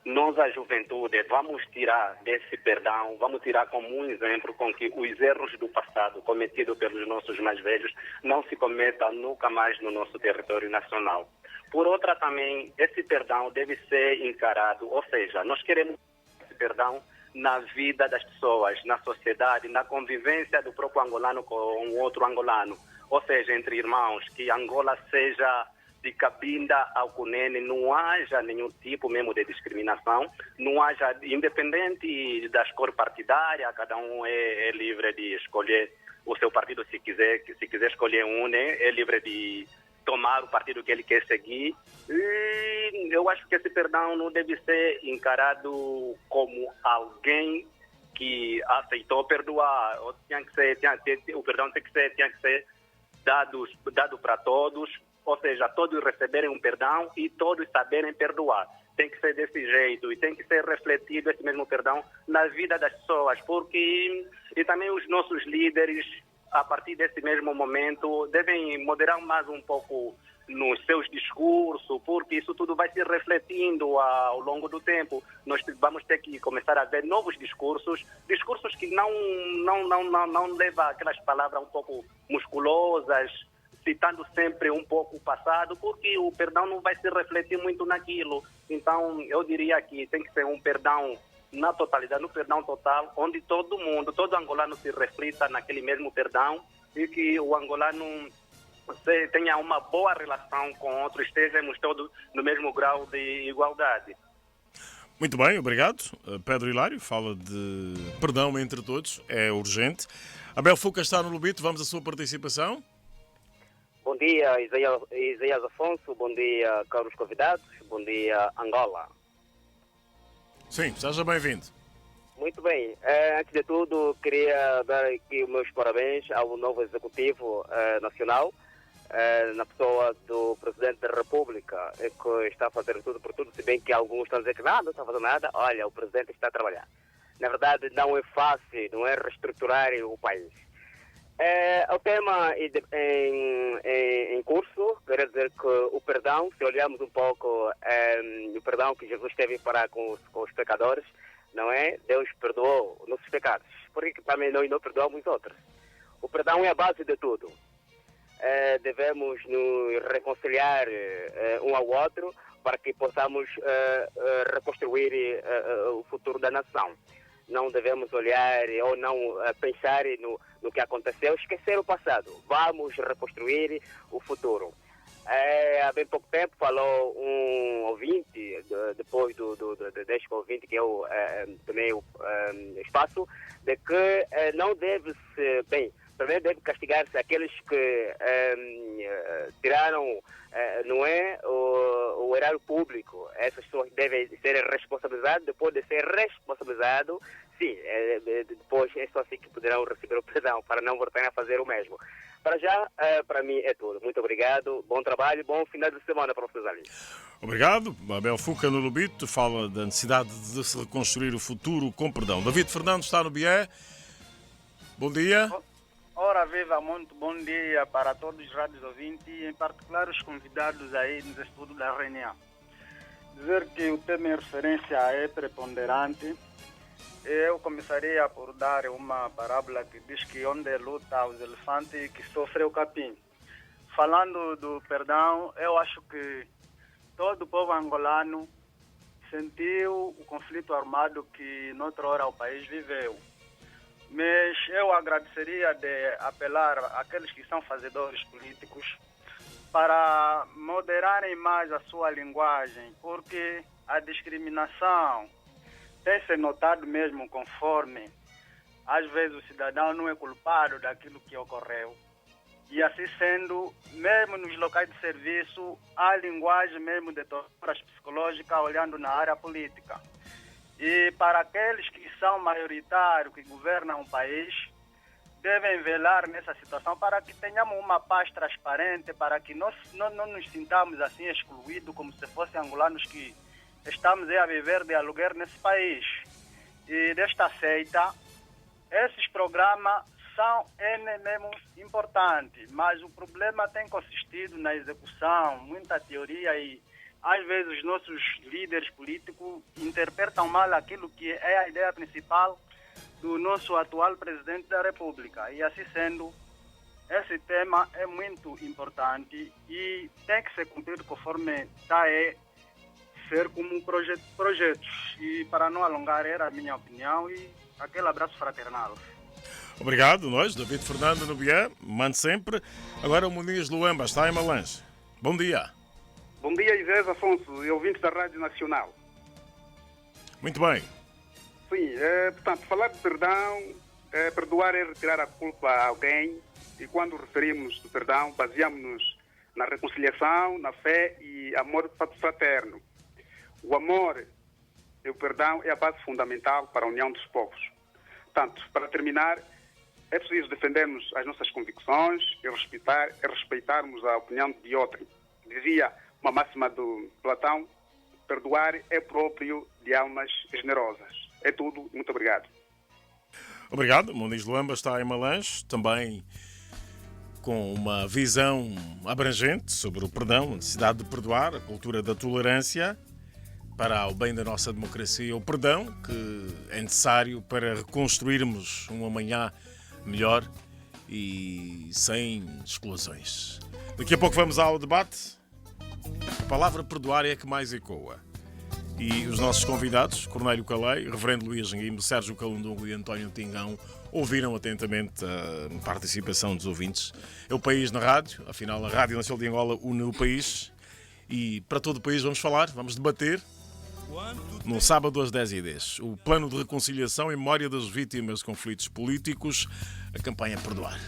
Speaker 21: nós, a juventude, vamos tirar desse perdão, vamos tirar como um exemplo com que os erros do passado cometidos pelos nossos mais velhos não se cometam nunca mais no nosso território nacional. Por outra também, esse perdão deve ser encarado, ou seja, nós queremos esse perdão na vida das pessoas, na sociedade, na convivência do próprio angolano com o outro angolano, ou seja, entre irmãos, que Angola seja de Cabinda ao Cunene não haja nenhum tipo mesmo de discriminação, não haja, independente das cores partidárias, cada um é livre de escolher o seu partido se quiser escolher um, né? É livre de tomar o partido que ele quer seguir. E eu acho que esse perdão não deve ser encarado como alguém que aceitou perdoar. O perdão tinha que ser dado para todos, ou seja, todos receberem um perdão e todos saberem perdoar. Tem que ser desse jeito e tem que ser refletido esse mesmo perdão na vida das pessoas, porque e também os nossos líderes, a partir desse mesmo momento, devem moderar mais um pouco nos seus discursos, porque isso tudo vai se refletindo ao longo do tempo. Nós vamos ter que começar a ver novos discursos que não levam aquelas palavras um pouco musculosas, citando sempre um pouco o passado, porque o perdão não vai se refletir muito naquilo. Então, eu diria que tem que ser um perdão na totalidade, no perdão total, onde todo angolano se reflita naquele mesmo perdão e que o angolano tenha uma boa relação com outros, estejamos todos no mesmo grau de igualdade.
Speaker 2: Muito bem, obrigado. Pedro Hilário fala de perdão entre todos, é urgente. Abel Fuca está no Lubito, vamos à sua participação.
Speaker 3: Bom dia, Isaías Afonso, bom dia, caros convidados, bom dia, Angola.
Speaker 2: Sim, seja bem-vindo.
Speaker 3: Muito bem, antes de tudo, queria dar aqui os meus parabéns ao novo Executivo Nacional, na pessoa do Presidente da República, que está a fazer tudo por tudo, se bem que alguns estão a dizer que não está fazendo nada. Olha, o Presidente está a trabalhar. Na verdade, não é fácil, não é reestruturar o país. O tema em curso, quer dizer que o perdão, se olharmos um pouco o perdão que Jesus teve para com os pecadores, não é? Deus perdoou nossos pecados, porque também nós não perdoamos os outros. O perdão é a base de tudo. Devemos nos reconciliar um ao outro para que possamos reconstruir o futuro da nação. Não devemos olhar ou não pensar no que aconteceu, esquecer o passado. Vamos reconstruir o futuro. Há bem pouco tempo falou um ouvinte, depois deste ouvinte que eu tomei o espaço, de que não deve-se, primeiro deve castigar-se aqueles que tiraram não é, o erário público. Essas pessoas devem ser responsabilizadas. Depois de ser responsabilizado, sim, depois é só assim que poderão receber o perdão, para não voltarem a fazer o mesmo. Para já, para mim é tudo. Muito obrigado, bom trabalho, bom final de semana para vocês ali.
Speaker 2: Obrigado. Abel Fuca no Lubito fala da necessidade de se reconstruir o futuro com perdão. David Fernandes está no BIE. Bom dia.
Speaker 22: Ora viva, muito bom dia para todos os rádios ouvintes e em particular os convidados aí nos estudos da reunião. Dizer que o tema em referência é preponderante. Eu começaria por dar uma parábola que diz que onde luta os elefantes que sofre o capim. Falando do perdão, eu acho que todo o povo angolano sentiu o conflito armado que noutra hora o país viveu. Mas eu agradeceria de apelar àqueles que são fazedores políticos para moderarem mais a sua linguagem, porque a discriminação tem se notado mesmo conforme às vezes o cidadão não é culpado daquilo que ocorreu. E assim sendo, mesmo nos locais de serviço, há linguagem mesmo de torturas psicológicas olhando na área política. E para aqueles que são maioritários, que governam o país, devem velar nessa situação para que tenhamos uma paz transparente, para que nós não nos sintamos assim excluídos, como se fossem angolanos que estamos a viver de aluguer nesse país. E desta feita, esses programas são mesmo importantes, mas o problema tem consistido na execução, muita teoria e às vezes os nossos líderes políticos interpretam mal aquilo que é a ideia principal do nosso atual presidente da República. E assim sendo, esse tema é muito importante e tem que ser cumprido conforme está ser como projetos. E para não alongar, era a minha opinião e aquele abraço fraternal.
Speaker 2: Obrigado, nós, David Fernando no BIE, mande sempre. Agora o Muniz Luamba está em Malange. Bom dia.
Speaker 1: Bom dia, Isaías Afonso e ouvintes da Rádio Nacional.
Speaker 2: Muito bem.
Speaker 1: Sim, portanto, falar de perdão, perdoar é retirar a culpa a alguém, e quando referimos do perdão, baseamos-nos na reconciliação, na fé e amor fraterno. O amor e o perdão é a base fundamental para a união dos povos. Portanto, para terminar, é preciso defendermos as nossas convicções e respeitarmos a opinião de outro. Dizia uma máxima do Platão: perdoar é próprio de almas generosas. É tudo. Muito obrigado.
Speaker 2: Obrigado. Muniz Luamba está em Malange, também com uma visão abrangente sobre o perdão, a necessidade de perdoar, a cultura da tolerância para o bem da nossa democracia. O perdão que é necessário para reconstruirmos um amanhã melhor e sem explosões. Daqui a pouco vamos ao debate. A palavra perdoar é a que mais ecoa. E os nossos convidados, Cornélio Calei, Reverendo Luís Guimo, Sérgio Calundungo e António Tingão, ouviram atentamente a participação dos ouvintes. É o país na rádio, afinal a Rádio Nacional de Angola une o país e para todo o país vamos falar, vamos debater no sábado às 10h10. O plano de reconciliação em memória das vítimas de conflitos políticos, a campanha Perdoar.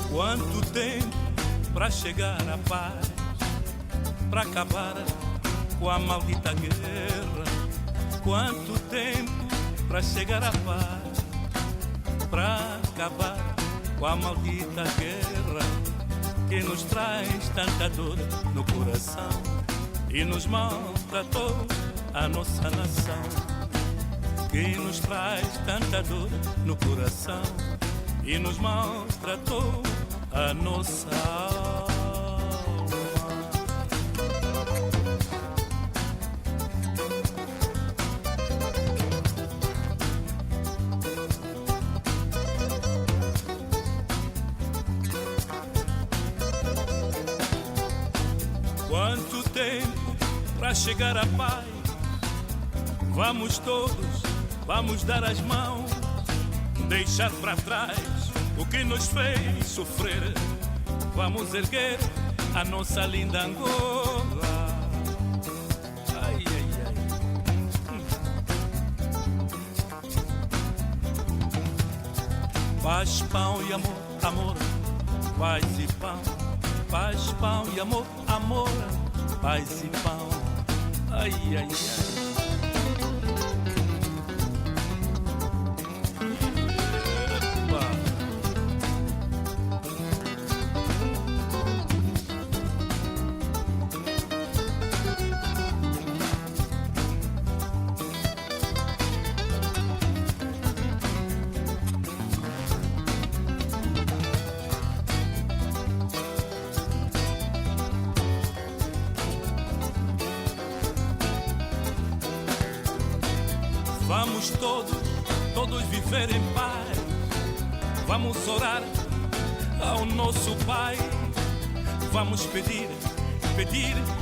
Speaker 5: Quanto tempo para chegar à paz, para acabar com a maldita guerra? Quanto tempo para chegar à paz, para acabar com a maldita guerra que nos traz tanta dor no coração e nos maltratou a nossa nação, que nos traz tanta dor no coração e nos maltratou a nossa alma. Quanto tempo para chegar à paz? Vamos todos, vamos dar as mãos, deixar para trás o que nos fez sofrer. Vamos erguer a nossa linda Angola. Ai, ai, ai. Paz, pão e amor, amor, paz e pão. Paz, pão e amor, amor, paz e pão. Ai, ai, ai. Vamos todos viver em paz. Vamos orar ao nosso Pai. Vamos pedir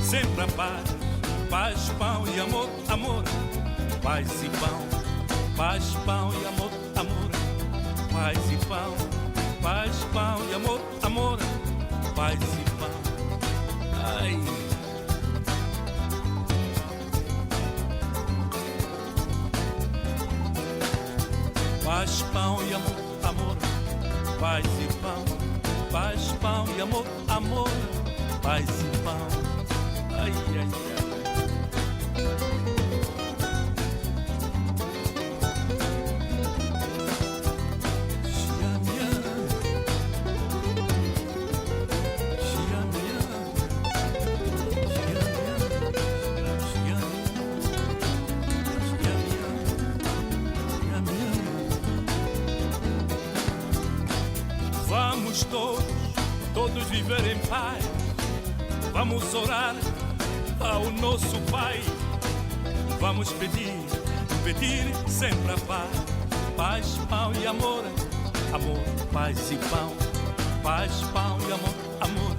Speaker 5: sempre a paz. Paz, pão e amor, amor. Paz e pão. Paz, pão e amor, amor. Paz e pão. Paz, pão e amor, amor. Paz e pão. Ai. Paz, pão e amor, amor, paz e pão. Paz, pão e amor, amor, paz e pão. Ai, ai, ai. Vamos todos viver em paz. Vamos orar ao nosso Pai. Vamos pedir sempre a paz. Paz, pão e amor. Amor, paz e pão. Paz, pão e amor. Amor,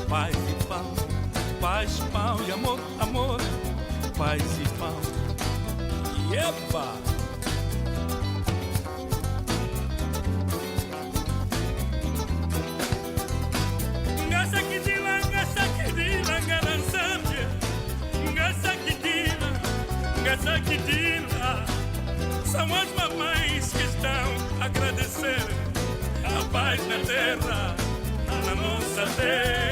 Speaker 5: paz e pão. Paz, pão e amor. Amor, paz e pão. Epa! São as mamães que estão a agradecer a paz na terra, na nossa terra.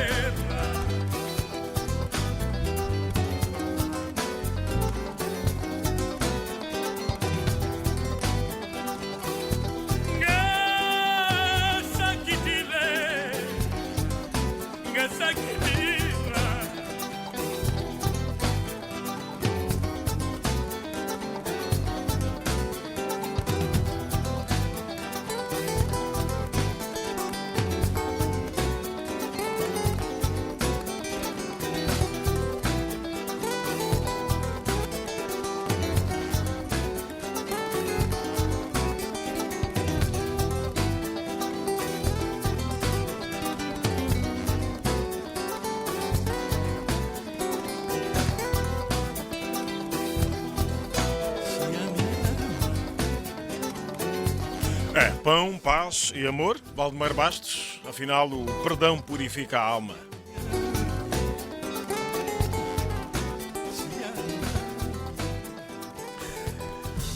Speaker 2: Pão, paz e amor, Valdemar Bastos. Afinal, o perdão purifica a alma.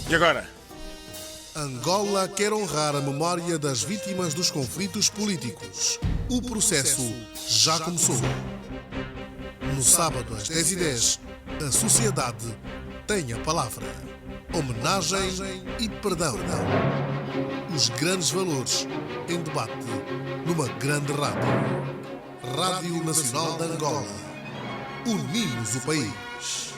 Speaker 2: E agora?
Speaker 6: Angola quer honrar a memória das vítimas dos conflitos políticos. O processo já começou. No sábado às 10h10, a sociedade tem a palavra. Homenagem e perdão. Os grandes valores em debate numa grande rádio. Rádio Nacional de Angola. Unimos o país.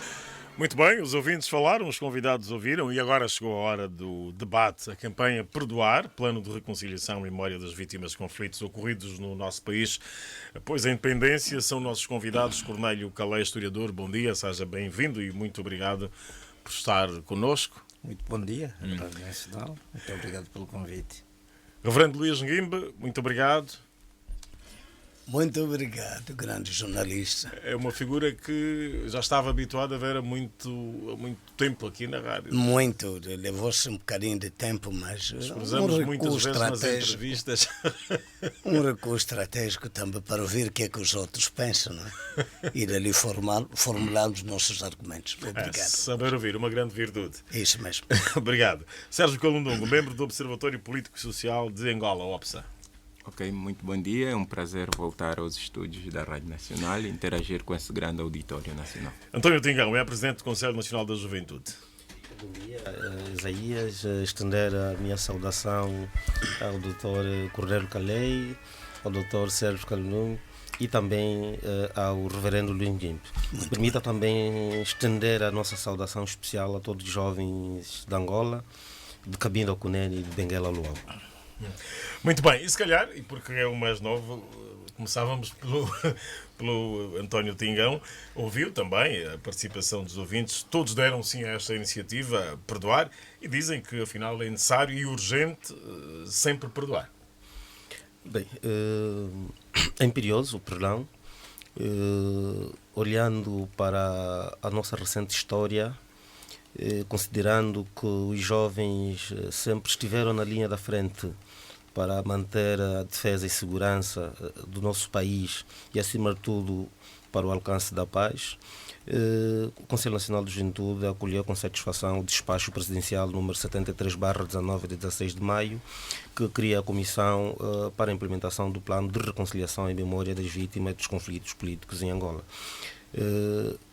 Speaker 2: Muito bem, os ouvintes falaram, os convidados ouviram e agora chegou a hora do debate. A campanha Perdoar, plano de reconciliação e memória das vítimas de conflitos ocorridos no nosso país após a independência. São nossos convidados Cornélio Calé, historiador. Bom dia, seja bem-vindo e muito obrigado por estar connosco.
Speaker 7: Muito bom dia, Rádio Nacional. Muito obrigado pelo convite.
Speaker 2: Reverendo Luís Nguimbe, muito obrigado.
Speaker 7: Muito obrigado, grande jornalista.
Speaker 2: É uma figura que já estava habituado a ver há muito tempo aqui na rádio.
Speaker 7: Muito, levou-se um bocadinho de tempo, mas
Speaker 2: cruzamos muitas vezes nas entrevistas.
Speaker 7: Um recurso estratégico também para ouvir o que é que os outros pensam, não é? E dali formulamos nossos argumentos. Obrigado.
Speaker 2: Saber ouvir, uma grande virtude.
Speaker 7: Isso mesmo.
Speaker 2: Obrigado. Sérgio Calundongo, membro do Observatório Político e Social de Angola, OPSA.
Speaker 23: Ok, muito bom dia. É um prazer voltar aos estúdios da Rádio Nacional e interagir com esse grande auditório nacional.
Speaker 2: António Tingão é presidente do Conselho Nacional da Juventude.
Speaker 24: Bom dia, Isaías. Estender a minha saudação ao Dr. Cornélio Calé, ao Dr. Sérgio Calundongo e também ao Reverendo Luís Nguimbe. Permita também estender a nossa saudação especial a todos os jovens de Angola, de Cabinda ao Cunene e de Benguela Luau.
Speaker 2: Muito bem, e se calhar, e porque é o mais novo, começávamos pelo António Tingão. Ouviu também a participação dos ouvintes, todos deram sim a esta iniciativa, Perdoar, e dizem que afinal é necessário e urgente sempre perdoar.
Speaker 24: Bem, é imperioso o perdão. Olhando para a nossa recente história, considerando que os jovens sempre estiveram na linha da frente para manter a defesa e segurança do nosso país e, acima de tudo, para o alcance da paz, o Conselho Nacional de Juventude acolheu com satisfação o despacho presidencial número 73/19 de 16 de maio, que cria a Comissão para a implementação do Plano de Reconciliação e Memória das Vítimas dos Conflitos Políticos em Angola.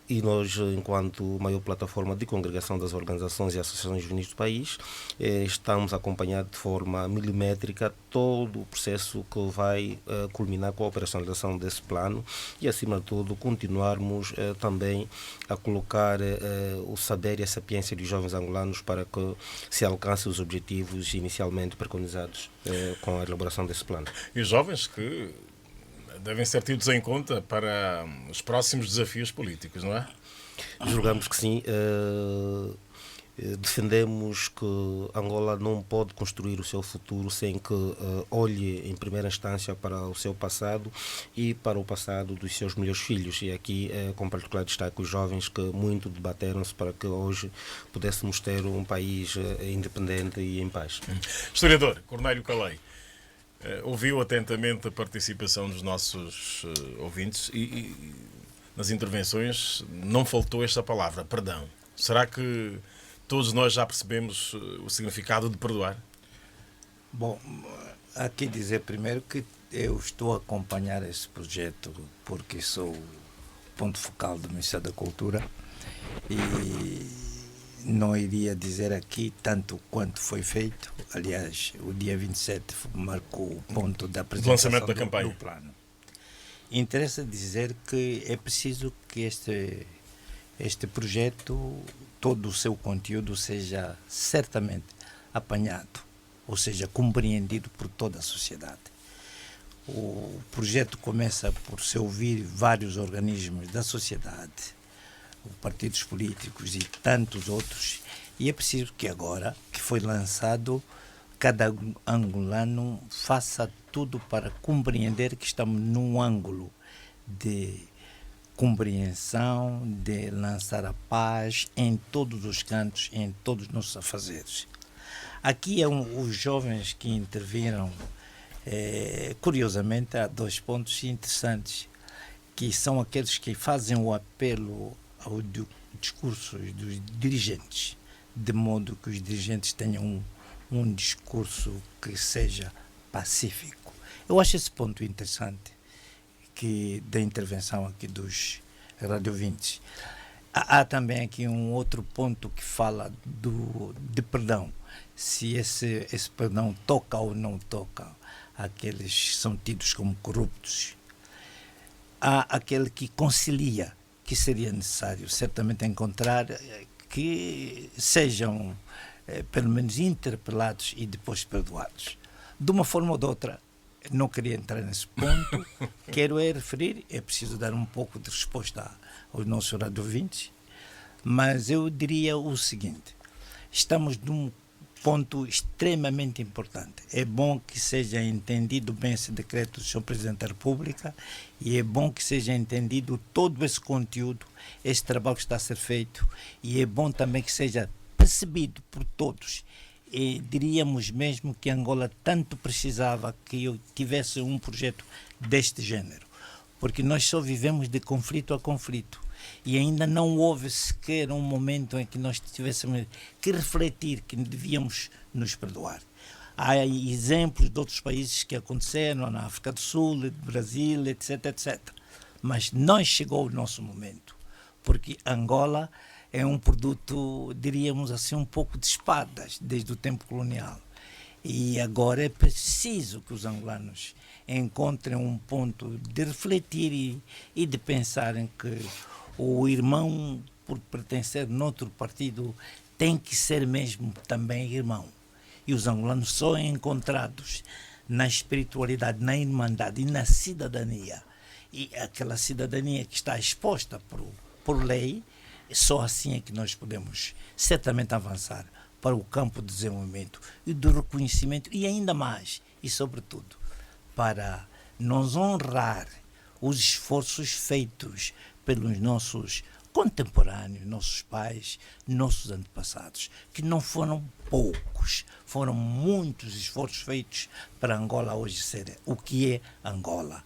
Speaker 24: E nós, enquanto maior plataforma de congregação das organizações e associações juvenis do país, estamos a acompanhar de forma milimétrica todo o processo que vai culminar com a operacionalização desse plano e, acima de tudo, continuarmos também a colocar o saber e a sapiência dos jovens angolanos para que se alcancem os objetivos inicialmente preconizados com a elaboração desse plano.
Speaker 2: E os jovens que devem ser tidos em conta para os próximos desafios políticos, não é?
Speaker 24: Julgamos que sim. Defendemos que Angola não pode construir o seu futuro sem que olhe em primeira instância para o seu passado e para o passado dos seus melhores filhos. E aqui, com particular destaque, os jovens que muito debateram-se para que hoje pudéssemos ter um país independente e em paz.
Speaker 2: Historiador Cornélio Calei, ouviu atentamente a participação dos nossos ouvintes e nas intervenções não faltou esta palavra, perdão. Será que todos nós já percebemos o significado de perdoar?
Speaker 8: Bom, aqui dizer primeiro que eu estou a acompanhar esse projeto porque sou ponto focal do Ministério da Cultura e não iria dizer aqui tanto quanto foi feito. Aliás, o dia 27 marcou o ponto da apresentação
Speaker 2: lançamento da campanha
Speaker 8: do plano. Interessa dizer que é preciso que este projeto, todo o seu conteúdo seja certamente apanhado, ou seja, compreendido por toda a sociedade. O projeto começa por se ouvir vários organismos da sociedade, partidos políticos e tantos outros, e é preciso que agora, que foi lançado, cada angolano faça tudo para compreender que estamos num ângulo de compreensão, de lançar a paz em todos os cantos, em todos os nossos afazeres. Aqui os jovens que interviram, curiosamente, há 2 pontos interessantes, que são aqueles que fazem o apelo ao discurso dos dirigentes, de modo que os dirigentes tenham um discurso que seja pacífico. Eu acho esse ponto interessante da intervenção aqui dos radiovintes. Há também aqui um outro ponto que fala de perdão, se esse perdão toca ou não toca aqueles que são tidos como corruptos. Há aquele que concilia, que seria necessário certamente encontrar que sejam pelo menos interpelados e depois perdoados. De uma forma ou de outra, não queria entrar nesse ponto, quero referir, é preciso dar um pouco de resposta aos nossos radiovintes, mas eu diria o seguinte: estamos num ponto extremamente importante. É bom que seja entendido bem esse decreto do Sr. Presidente da República e é bom que seja entendido todo esse conteúdo, esse trabalho que está a ser feito, e é bom também que seja percebido por todos. E diríamos mesmo que Angola tanto precisava que eu tivesse um projeto deste género, porque nós só vivemos de conflito a conflito e ainda não houve sequer um momento em que nós tivéssemos que refletir que devíamos nos perdoar. Há exemplos de outros países que aconteceram na África do Sul, Brasil, etc, etc. Mas não chegou o nosso momento, porque Angola é um produto, diríamos assim, um pouco de espadas desde o tempo colonial. E agora é preciso que os angolanos encontrem um ponto de refletir e de pensarem que o irmão, por pertencer noutro partido, tem que ser mesmo também irmão. E os angolanos só encontrados na espiritualidade, na irmandade e na cidadania. E aquela cidadania que está exposta por lei, só assim é que nós podemos certamente avançar para o campo do desenvolvimento e do reconhecimento e ainda mais, e sobretudo, para nos honrar os esforços feitos pelos nossos contemporâneos, nossos pais, nossos antepassados, que não foram poucos, foram muitos esforços feitos para Angola hoje ser o que é Angola.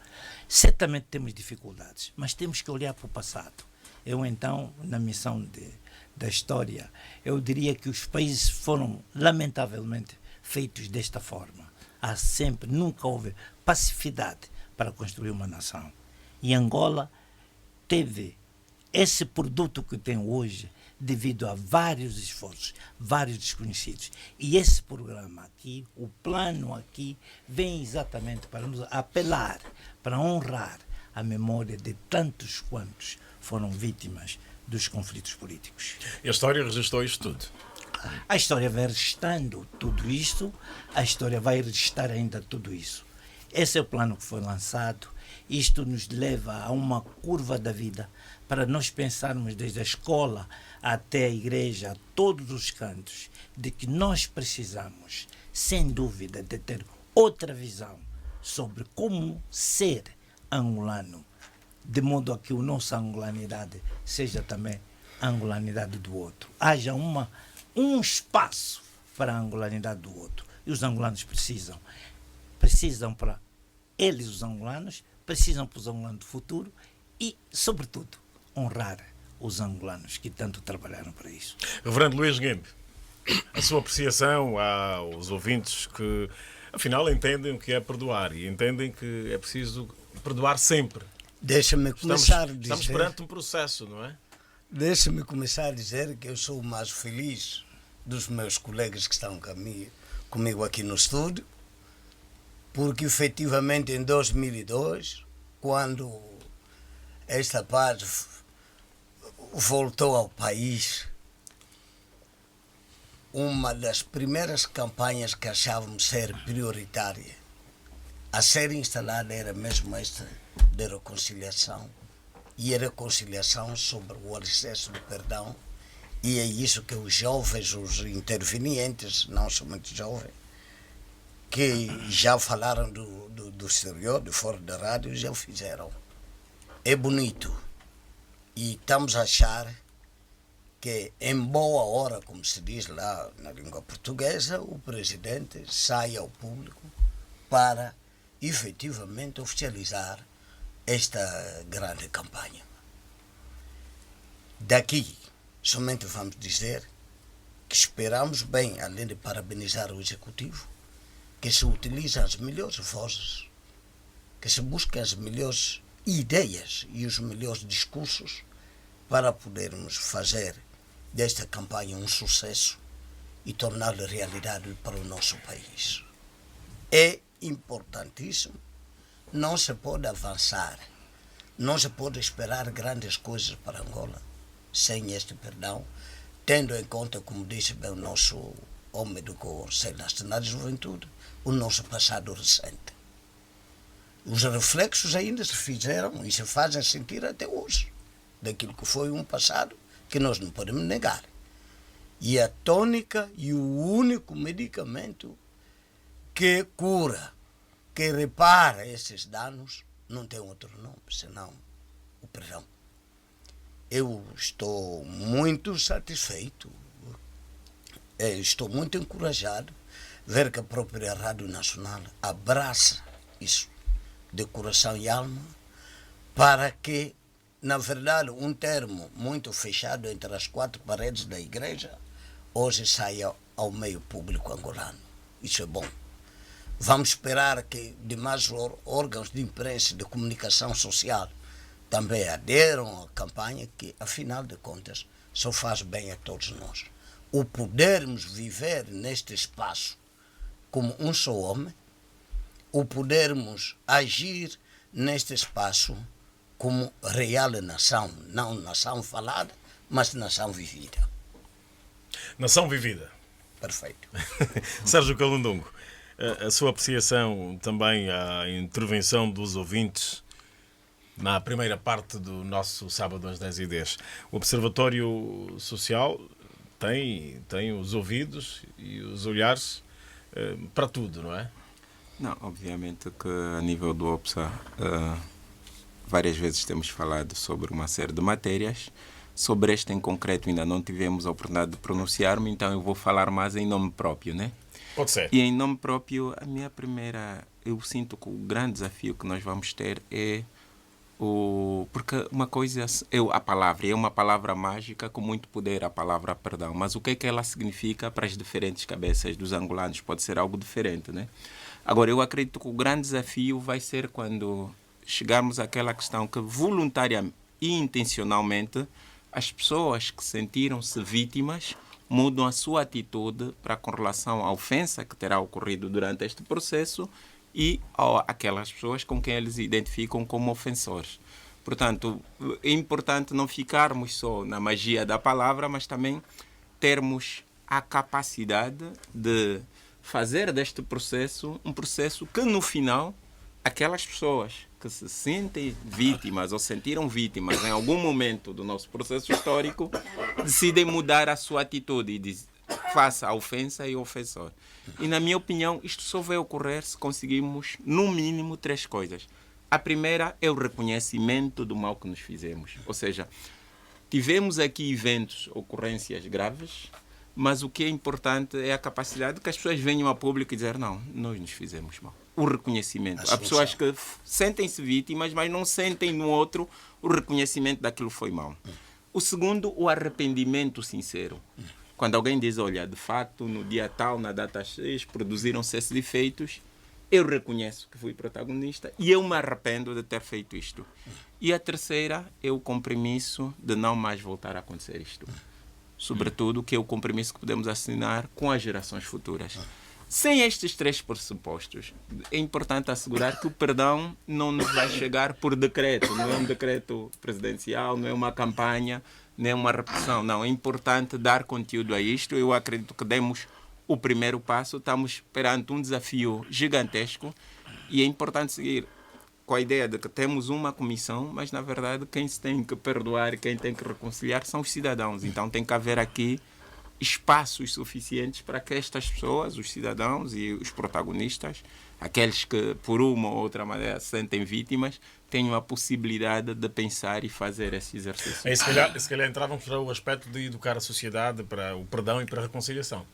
Speaker 8: Certamente temos dificuldades, mas temos que olhar para o passado. Eu então, na missão da história, eu diria que os países foram lamentavelmente feitos desta forma. Nunca houve pacificidade para construir uma nação. E Angola teve esse produto que tem hoje devido a vários esforços, vários desconhecidos. E esse programa aqui, o plano aqui, vem exatamente para nos apelar, para honrar a memória de tantos quantos foram vítimas dos conflitos políticos.
Speaker 2: E a história registrou isto tudo?
Speaker 8: A história vai registrando tudo isto, a história vai registrar ainda tudo isso. Esse é o plano que foi lançado. Isto nos leva a uma curva da vida para nós pensarmos desde a escola até a igreja, a todos os cantos, de que nós precisamos, sem dúvida, de ter outra visão sobre como ser angolano, de modo a que a nossa angolanidade seja também a angolanidade do outro. Haja um espaço para a angolanidade do outro. E os angolanos precisam para eles, os angolanos, precisam para os angolanos do futuro e, sobretudo, honrar os angolanos que tanto trabalharam para isso.
Speaker 2: Reverendo Luís Guimbe, a sua apreciação aos ouvintes que, afinal, entendem o que é perdoar e entendem que é preciso perdoar sempre.
Speaker 7: Deixa-me começar a dizer...
Speaker 2: Estamos perante um processo, não é?
Speaker 7: Deixa-me começar a dizer que eu sou o mais feliz dos meus colegas que estão comigo aqui no estúdio, porque efetivamente em 2002, quando esta paz voltou ao país, uma das primeiras campanhas que achávamos ser prioritária a ser instalada era mesmo esta de reconciliação, e a reconciliação sobre o alicerce do perdão, e é isso que os jovens, os intervenientes, não somente jovens, que já falaram do exterior, de fora da rádio, já fizeram. É bonito. E estamos a achar que em boa hora, como se diz lá na língua portuguesa, o presidente sai ao público para efetivamente oficializar esta grande campanha. Daqui, somente vamos dizer que esperamos bem, além de parabenizar o Executivo, que se utilizem as melhores vozes, que se busquem as melhores ideias e os melhores discursos para podermos fazer desta campanha um sucesso e torná-la realidade para o nosso país. É importantíssimo. Não se pode avançar, não se pode esperar grandes coisas para Angola sem este perdão, tendo em conta, como disse bem o nosso homem do Conselho Nacional de Juventude, o nosso passado recente. Os reflexos ainda se fizeram e se fazem sentir até hoje, daquilo que foi um passado que nós não podemos negar. E a tônica e o único medicamento que cura, que repara esses danos, não tem outro nome, senão o perdão. Eu estou muito satisfeito, estou muito encorajado ver que a própria Rádio Nacional abraça isso de coração e alma, para que, na verdade, um termo muito fechado entre as quatro paredes da igreja hoje saia ao meio público angolano. Isso é bom. Vamos esperar que demais órgãos de imprensa e de comunicação social também aderam à campanha, que, afinal de contas, só faz bem a todos nós. O podermos viver neste espaço como um só homem, o podermos agir neste espaço como real nação, não nação falada, mas nação vivida.
Speaker 2: Nação vivida.
Speaker 7: Perfeito.
Speaker 2: Sérgio Calundongo, a sua apreciação também à intervenção dos ouvintes na primeira parte do nosso Sábado às 10h10. O Observatório Social tem os ouvidos e os olhares para tudo, não é?
Speaker 23: Não, obviamente que a nível do OPSA várias vezes temos falado sobre uma série de matérias. Sobre esta em concreto ainda não tivemos a oportunidade de pronunciar-me, então eu vou falar mais em nome próprio, né?
Speaker 2: Pode ser.
Speaker 23: E em nome próprio, a minha primeira... Eu sinto que o grande desafio que nós vamos ter é porque uma coisa a palavra é uma palavra mágica com muito poder, a palavra perdão, mas o que é que ela significa para as diferentes cabeças dos angolanos? Pode ser algo diferente, né? Agora, eu acredito que o grande desafio vai ser quando chegarmos àquela questão que voluntariamente, e intencionalmente, as pessoas que sentiram-se vítimas mudam a sua atitude para com relação à ofensa que terá ocorrido durante este processo e aquelas pessoas com quem eles identificam como ofensores. Portanto, é importante não ficarmos só na magia da palavra, mas também termos a capacidade de fazer deste processo um processo que, no final, aquelas pessoas que se sentem vítimas ou sentiram vítimas em algum momento do nosso processo histórico decidem mudar a sua atitude e dizem, faça a ofensa e o ofensor. E, na minha opinião, isto só vai ocorrer se conseguirmos, no mínimo, 3 coisas. A primeira é o reconhecimento do mal que nos fizemos. Ou seja, tivemos aqui eventos, ocorrências graves, mas o que é importante é a capacidade de que as pessoas venham a público e dizer não, nós nos fizemos mal. O reconhecimento. Há pessoas que sentem-se vítimas, mas não sentem no outro o reconhecimento daquilo que foi mal. O segundo, o arrependimento sincero. Quando alguém diz, olha, de facto, no dia tal, na data X, produziram-se esses efeitos, eu reconheço que fui protagonista e eu me arrependo de ter feito isto. E a terceira é o compromisso de não mais voltar a acontecer isto. Sobretudo, que é o compromisso que podemos assinar com as gerações futuras. Sem estes 3 pressupostos, é importante assegurar que o perdão não nos vai chegar por decreto. Não é um decreto presidencial, não é uma campanha, nem uma repressão. Não, é importante dar conteúdo a isto. Eu acredito que demos o primeiro passo. Estamos perante um desafio gigantesco e é importante seguir com a ideia de que temos uma comissão, mas, na verdade, quem se tem que perdoar, quem tem que reconciliar são os cidadãos. Então, tem que haver aqui espaços suficientes para que estas pessoas, os cidadãos e os protagonistas, aqueles que, por uma ou outra maneira, se sentem vítimas, tenham a possibilidade de pensar e fazer esse exercício.
Speaker 2: Se calhar entrávamos para o aspecto de educar a sociedade para o perdão e para a reconciliação.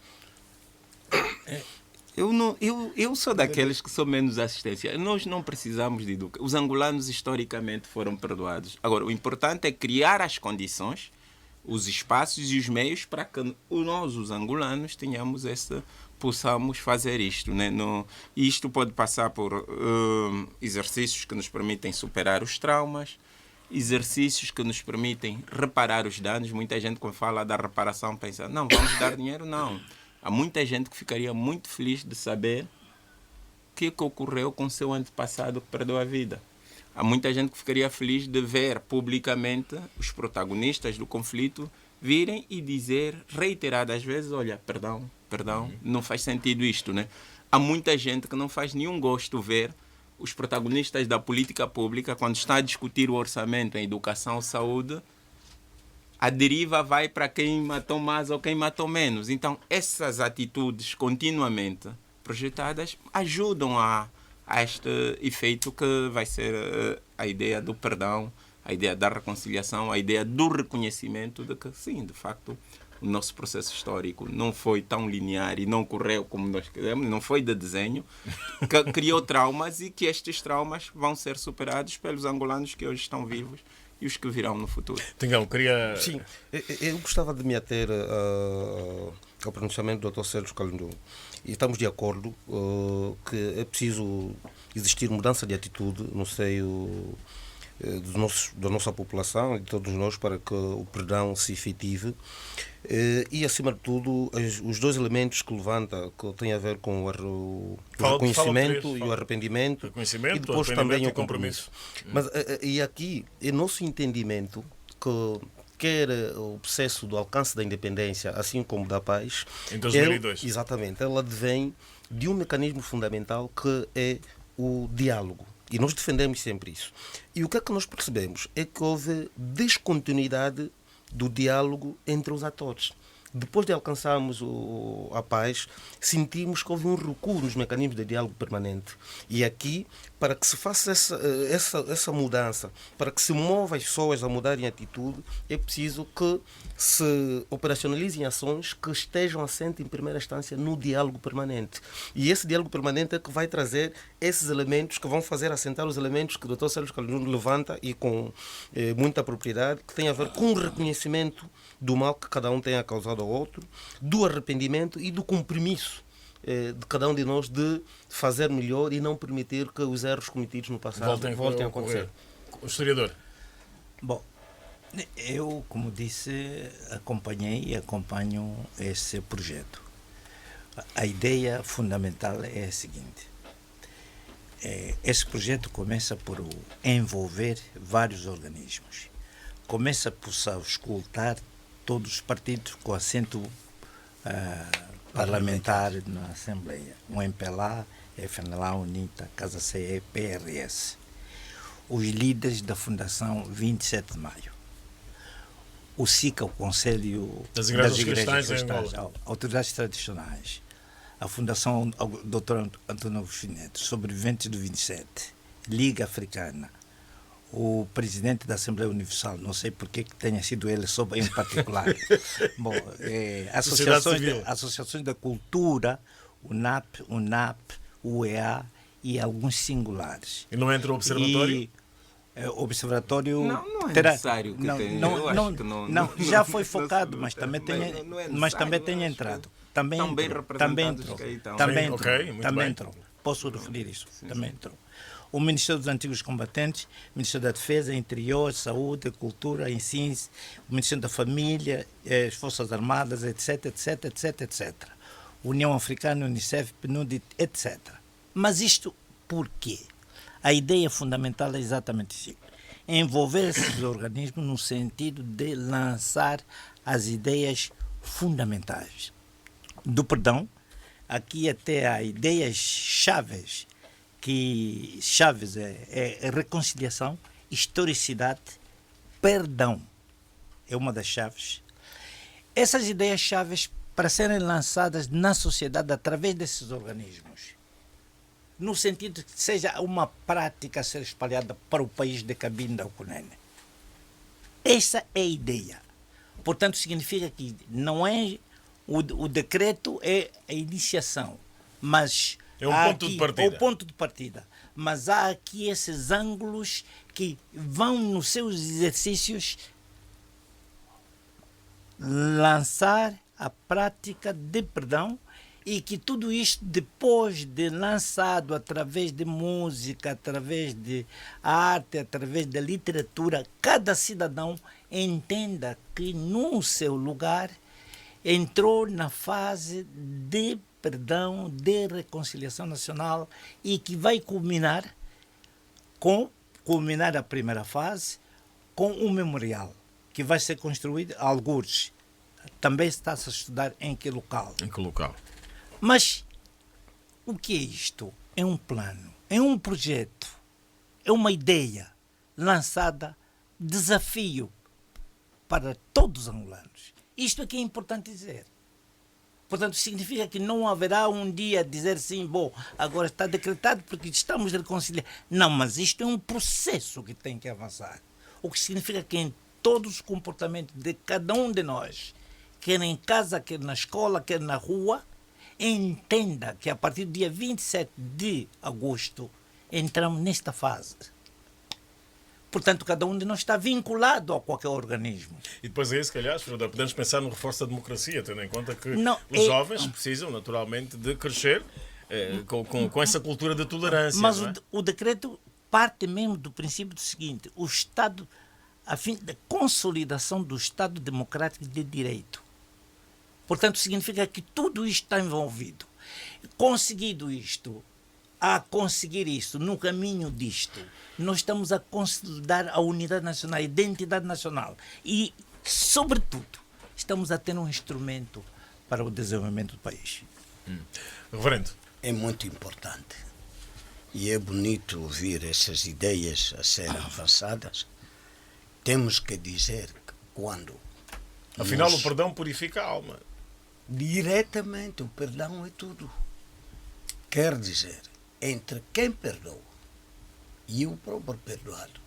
Speaker 23: Eu sou daqueles que sou menos assistência. Nós não precisamos de educar. Os angolanos historicamente foram perdoados. Agora, o importante é criar as condições, os espaços e os meios para que nós, os angolanos, possamos fazer isto. Né? E isto pode passar por exercícios que nos permitem superar os traumas, exercícios que nos permitem reparar os danos. Muita gente, quando fala da reparação, pensa, não, vamos dar dinheiro, não. Há muita gente que ficaria muito feliz de saber o que ocorreu com o seu antepassado que perdeu a vida. Há muita gente que ficaria feliz de ver publicamente os protagonistas do conflito virem e dizer reiteradas vezes, olha, perdão, não faz sentido isto, né? Há muita gente que não faz nenhum gosto ver os protagonistas da política pública, quando está a discutir o orçamento em educação ou saúde, a deriva vai para quem matou mais ou quem matou menos. Então, essas atitudes continuamente projetadas ajudam a este efeito que vai ser a ideia do perdão, a ideia da reconciliação, a ideia do reconhecimento de que, sim, de facto, o nosso processo histórico não foi tão linear e não correu como nós queremos, não foi de desenho, que criou traumas e que estes traumas vão ser superados pelos angolanos que hoje estão vivos e os que virão no futuro.
Speaker 24: Sim, eu gostava de me ater ao pronunciamento do Dr. Sérgio Calundum. E estamos de acordo que é preciso existir mudança de atitude no seio da nossa população e de todos nós para que o perdão se efetive. E, acima de tudo, os 2 elementos que levanta, que tem a ver com o reconhecimento e o arrependimento, e depois também o compromisso. Mas, e aqui, é nosso entendimento que quer o processo do alcance da independência, assim como da paz,
Speaker 2: em 2002.
Speaker 24: Exatamente, ela advém de um mecanismo fundamental que é o diálogo. E nós defendemos sempre isso. E o que é que nós percebemos? É que houve descontinuidade do diálogo entre os atores. Depois de alcançarmos a paz, sentimos que houve um recuo nos mecanismos de diálogo permanente. E aqui, para que se faça essa mudança, para que se mova as pessoas a mudarem atitude, é preciso que se operacionalizem ações que estejam assentes, em primeira instância, no diálogo permanente. E esse diálogo permanente é que vai trazer esses elementos, que vão fazer assentar os elementos que o Dr. Sérgio Calundum levanta, e com muita propriedade, que tem a ver com o reconhecimento do mal que cada um tenha causado ao outro, do arrependimento e do compromisso de cada um de nós de fazer melhor e não permitir que os erros cometidos no passado voltem a acontecer.
Speaker 2: O historiador.
Speaker 8: Bom, Eu, como disse, acompanhei e acompanho esse projeto. A ideia fundamental é a seguinte. Esse projeto começa por envolver vários organismos. Começa por auscultar todos os partidos com assento parlamentar na Assembleia. O MPLA, FNLA, UNITA, Casa CE, PRS. Os líderes da Fundação 27 de Maio. O SICA, o Conselho das Igrejas Cristãs, Autoridades Tradicionais. A Fundação Dr. Antônio Agostinho, sobreviventes do 27, Liga Africana, o presidente da Assembleia Universal, não sei porque que tenha sido ele em particular. Bom, associações da cultura, o NAP, o NAP, o UEA e alguns singulares.
Speaker 2: E não entra o observatório?
Speaker 8: O observatório
Speaker 23: não é necessário que tenha.
Speaker 8: Não, já foi focado, mas também tem entrado. Também entrou. Posso referir isso? Também entrou. O Ministério dos Antigos Combatentes, o Ministério da Defesa, Interior, Saúde, Cultura, Ensino, o Ministério da Família, as Forças Armadas, etc. União Africana, Unicef, PNUD, etc. Mas isto por quê? A ideia fundamental é exatamente isso. Envolver esses organismos no sentido de lançar as ideias fundamentais do perdão. Aqui até há ideias chaves, que chaves é reconciliação, historicidade, perdão. É uma das chaves. Essas ideias chaves para serem lançadas na sociedade através desses organismos, no sentido que seja uma prática a ser espalhada para o país de Cabinda ou Cunene. Essa é a ideia. Portanto, significa que não é o decreto, é a iniciação, mas
Speaker 2: é o
Speaker 8: ponto de partida. Mas há aqui esses ângulos que vão nos seus exercícios lançar a prática de perdão, e que tudo isto, depois de lançado através de música, através de arte, através da literatura, cada cidadão entenda que no seu lugar entrou na fase de perdão, de reconciliação nacional, e que vai culminar a primeira fase com um memorial que vai ser construído a algures. Também está-se a estudar em que local.
Speaker 2: Em que local?
Speaker 8: Mas o que é isto? É um plano, é um projeto, é uma ideia lançada, desafio para todos os angolanos. Isto é que é importante dizer. Portanto, significa que não haverá um dia dizer assim, bom, agora está decretado porque estamos a reconciliar. Não, mas isto é um processo que tem que avançar. O que significa que em todos os comportamentos de cada um de nós, quer em casa, quer na escola, quer na rua, entenda que a partir do dia 27 de agosto entramos nesta fase. Portanto, cada um de nós está vinculado a qualquer organismo.
Speaker 2: E depois aí, se calhar, podemos pensar no reforço da democracia, tendo em conta que os jovens precisam, naturalmente, de crescer com essa cultura de tolerância.
Speaker 8: Mas
Speaker 2: não é?
Speaker 8: o decreto parte mesmo do princípio do seguinte: o Estado, a fim da consolidação do Estado democrático de direito. Portanto, significa que tudo isto está envolvido. Conseguido isto, a conseguir isto, no caminho disto, nós estamos a consolidar a unidade nacional, a identidade nacional. E, sobretudo, estamos a ter um instrumento para o desenvolvimento do país.
Speaker 2: Reverendo.
Speaker 7: É muito importante. E é bonito ouvir essas ideias a serem avançadas. Temos que dizer que quando...
Speaker 2: Afinal, o perdão purifica a alma.
Speaker 7: Diretamente, o perdão é tudo. Quer dizer, entre quem perdoa e o próprio perdoado,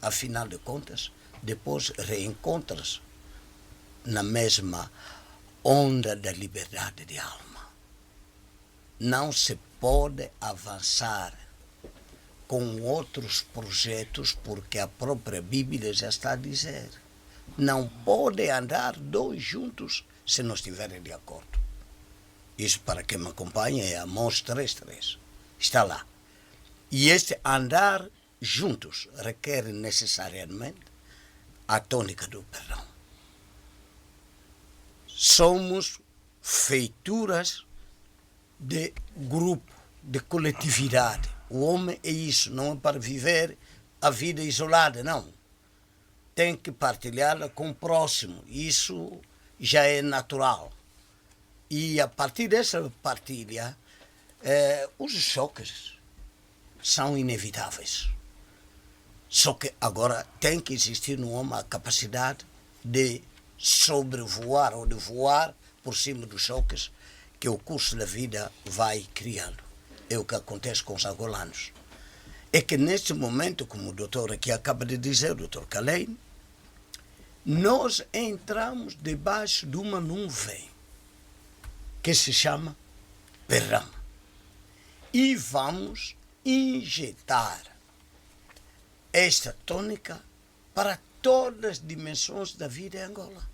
Speaker 7: afinal de contas, depois reencontras na mesma onda da liberdade de alma. Não se pode avançar com outros projetos, porque a própria Bíblia já está a dizer: não pode andar dois juntos se não estiverem de acordo. Isso, para quem me acompanha, é Amós 3:3. Está lá. E este andar juntos requer necessariamente a tônica do perdão. Somos feituras de grupo, de coletividade. O homem é isso, não é para viver a vida isolada, não. Tem que partilhá-la com o próximo. Isso já é natural. E a partir dessa partilha, os choques são inevitáveis. Só que agora tem que existir no homem a capacidade de sobrevoar ou de voar por cima dos choques que o curso da vida vai criando. É o que acontece com os angolanos. É que neste momento, como o doutor aqui acaba de dizer, o doutor Calém, nós entramos debaixo de uma nuvem que se chama perdão. E vamos injetar esta tônica para todas as dimensões da vida em Angola.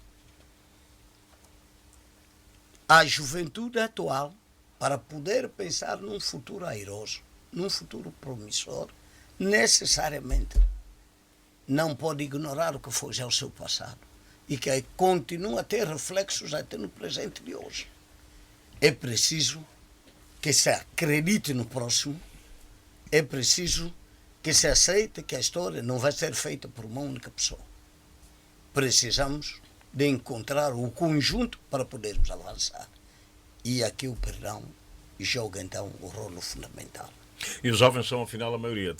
Speaker 7: A juventude atual, para poder pensar num futuro airoso, num futuro promissor, necessariamente não pode ignorar o que foi já o seu passado e que continua a ter reflexos até no presente de hoje. É preciso que se acredite no próximo, é preciso que se aceite que a história não vai ser feita por uma única pessoa. Precisamos de encontrar o conjunto para podermos avançar. E aqui o perdão joga então o rolo fundamental.
Speaker 2: E os jovens são, afinal, a maioria.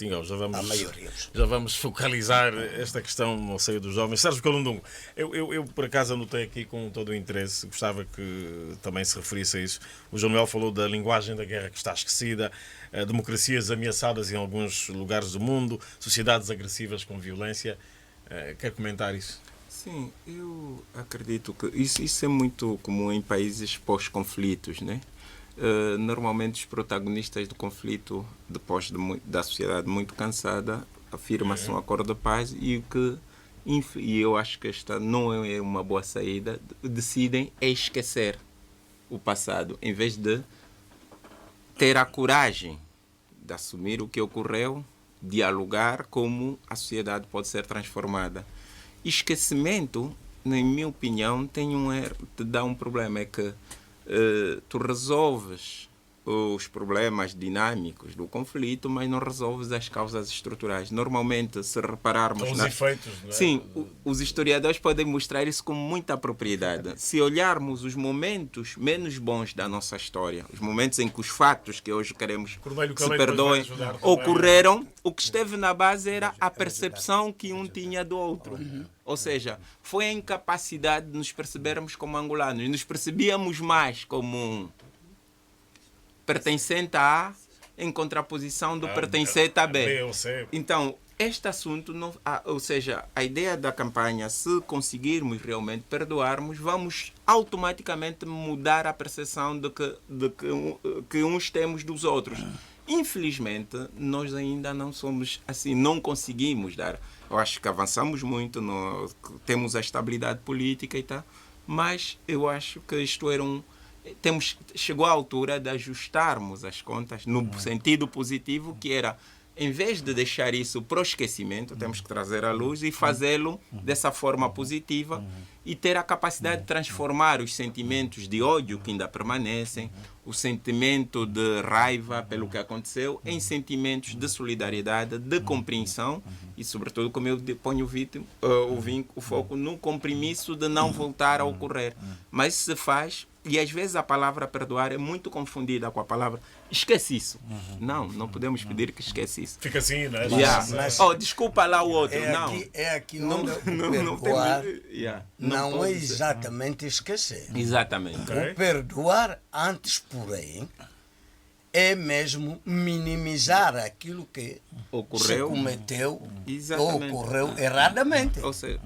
Speaker 2: Já vamos focalizar esta questão no seio dos jovens. Sérgio Calundungo, eu por acaso anotei aqui com todo o interesse, gostava que também se referisse a isso. O João Manuel falou da linguagem da guerra que está esquecida, democracias ameaçadas em alguns lugares do mundo, sociedades agressivas com violência. Quer comentar isso?
Speaker 23: Sim, eu acredito que isso é muito comum em países pós-conflitos, né? Normalmente os protagonistas do conflito, depois da sociedade muito cansada, afirma-se um acordo de paz e eu acho que esta não é uma boa saída, decidem esquecer o passado, em vez de ter a coragem de assumir o que ocorreu, dialogar como a sociedade pode ser transformada. Esquecimento, na minha opinião, te dá um problema, é que tu resolves os problemas dinâmicos do conflito, mas não resolves as causas estruturais. Normalmente, se repararmos...
Speaker 2: Os efeitos, não é?
Speaker 23: Sim, os historiadores podem mostrar isso com muita propriedade. Se olharmos os momentos menos bons da nossa história, os momentos em que os fatos que hoje queremos se perdoem ocorreram, o que esteve na base era a percepção que um tinha do outro. Ou seja, foi a incapacidade de nos percebermos como angolanos. Nos percebíamos mais como pertencente a A em contraposição do pertencente a B. Então, este assunto, ou seja, a ideia da campanha, se conseguirmos realmente perdoarmos, vamos automaticamente mudar a percepção que uns temos dos outros. Infelizmente, nós ainda não somos assim, não conseguimos dar. Eu acho que avançamos muito, temos a estabilidade política e tal, mas eu acho que isto era chegou à altura de ajustarmos as contas no sentido positivo, que era, em vez de deixar isso para o esquecimento, temos que trazer à luz e fazê-lo dessa forma positiva e ter a capacidade de transformar os sentimentos de ódio que ainda permanecem, o sentimento de raiva pelo que aconteceu, em sentimentos de solidariedade, de compreensão e, sobretudo, como eu ponho o foco no compromisso de não voltar a ocorrer. Mas se faz, e às vezes a palavra perdoar é muito confundida com a palavra esquece isso. Não podemos pedir que esquece isso.
Speaker 2: Fica assim, não é?
Speaker 23: Desculpa lá o outro.
Speaker 7: É aqui onde o perdoar não é exatamente esquecer.
Speaker 23: Exatamente.
Speaker 7: O perdoar, antes, porém, é mesmo minimizar aquilo que se cometeu ou ocorreu erradamente.
Speaker 23: Ou seja,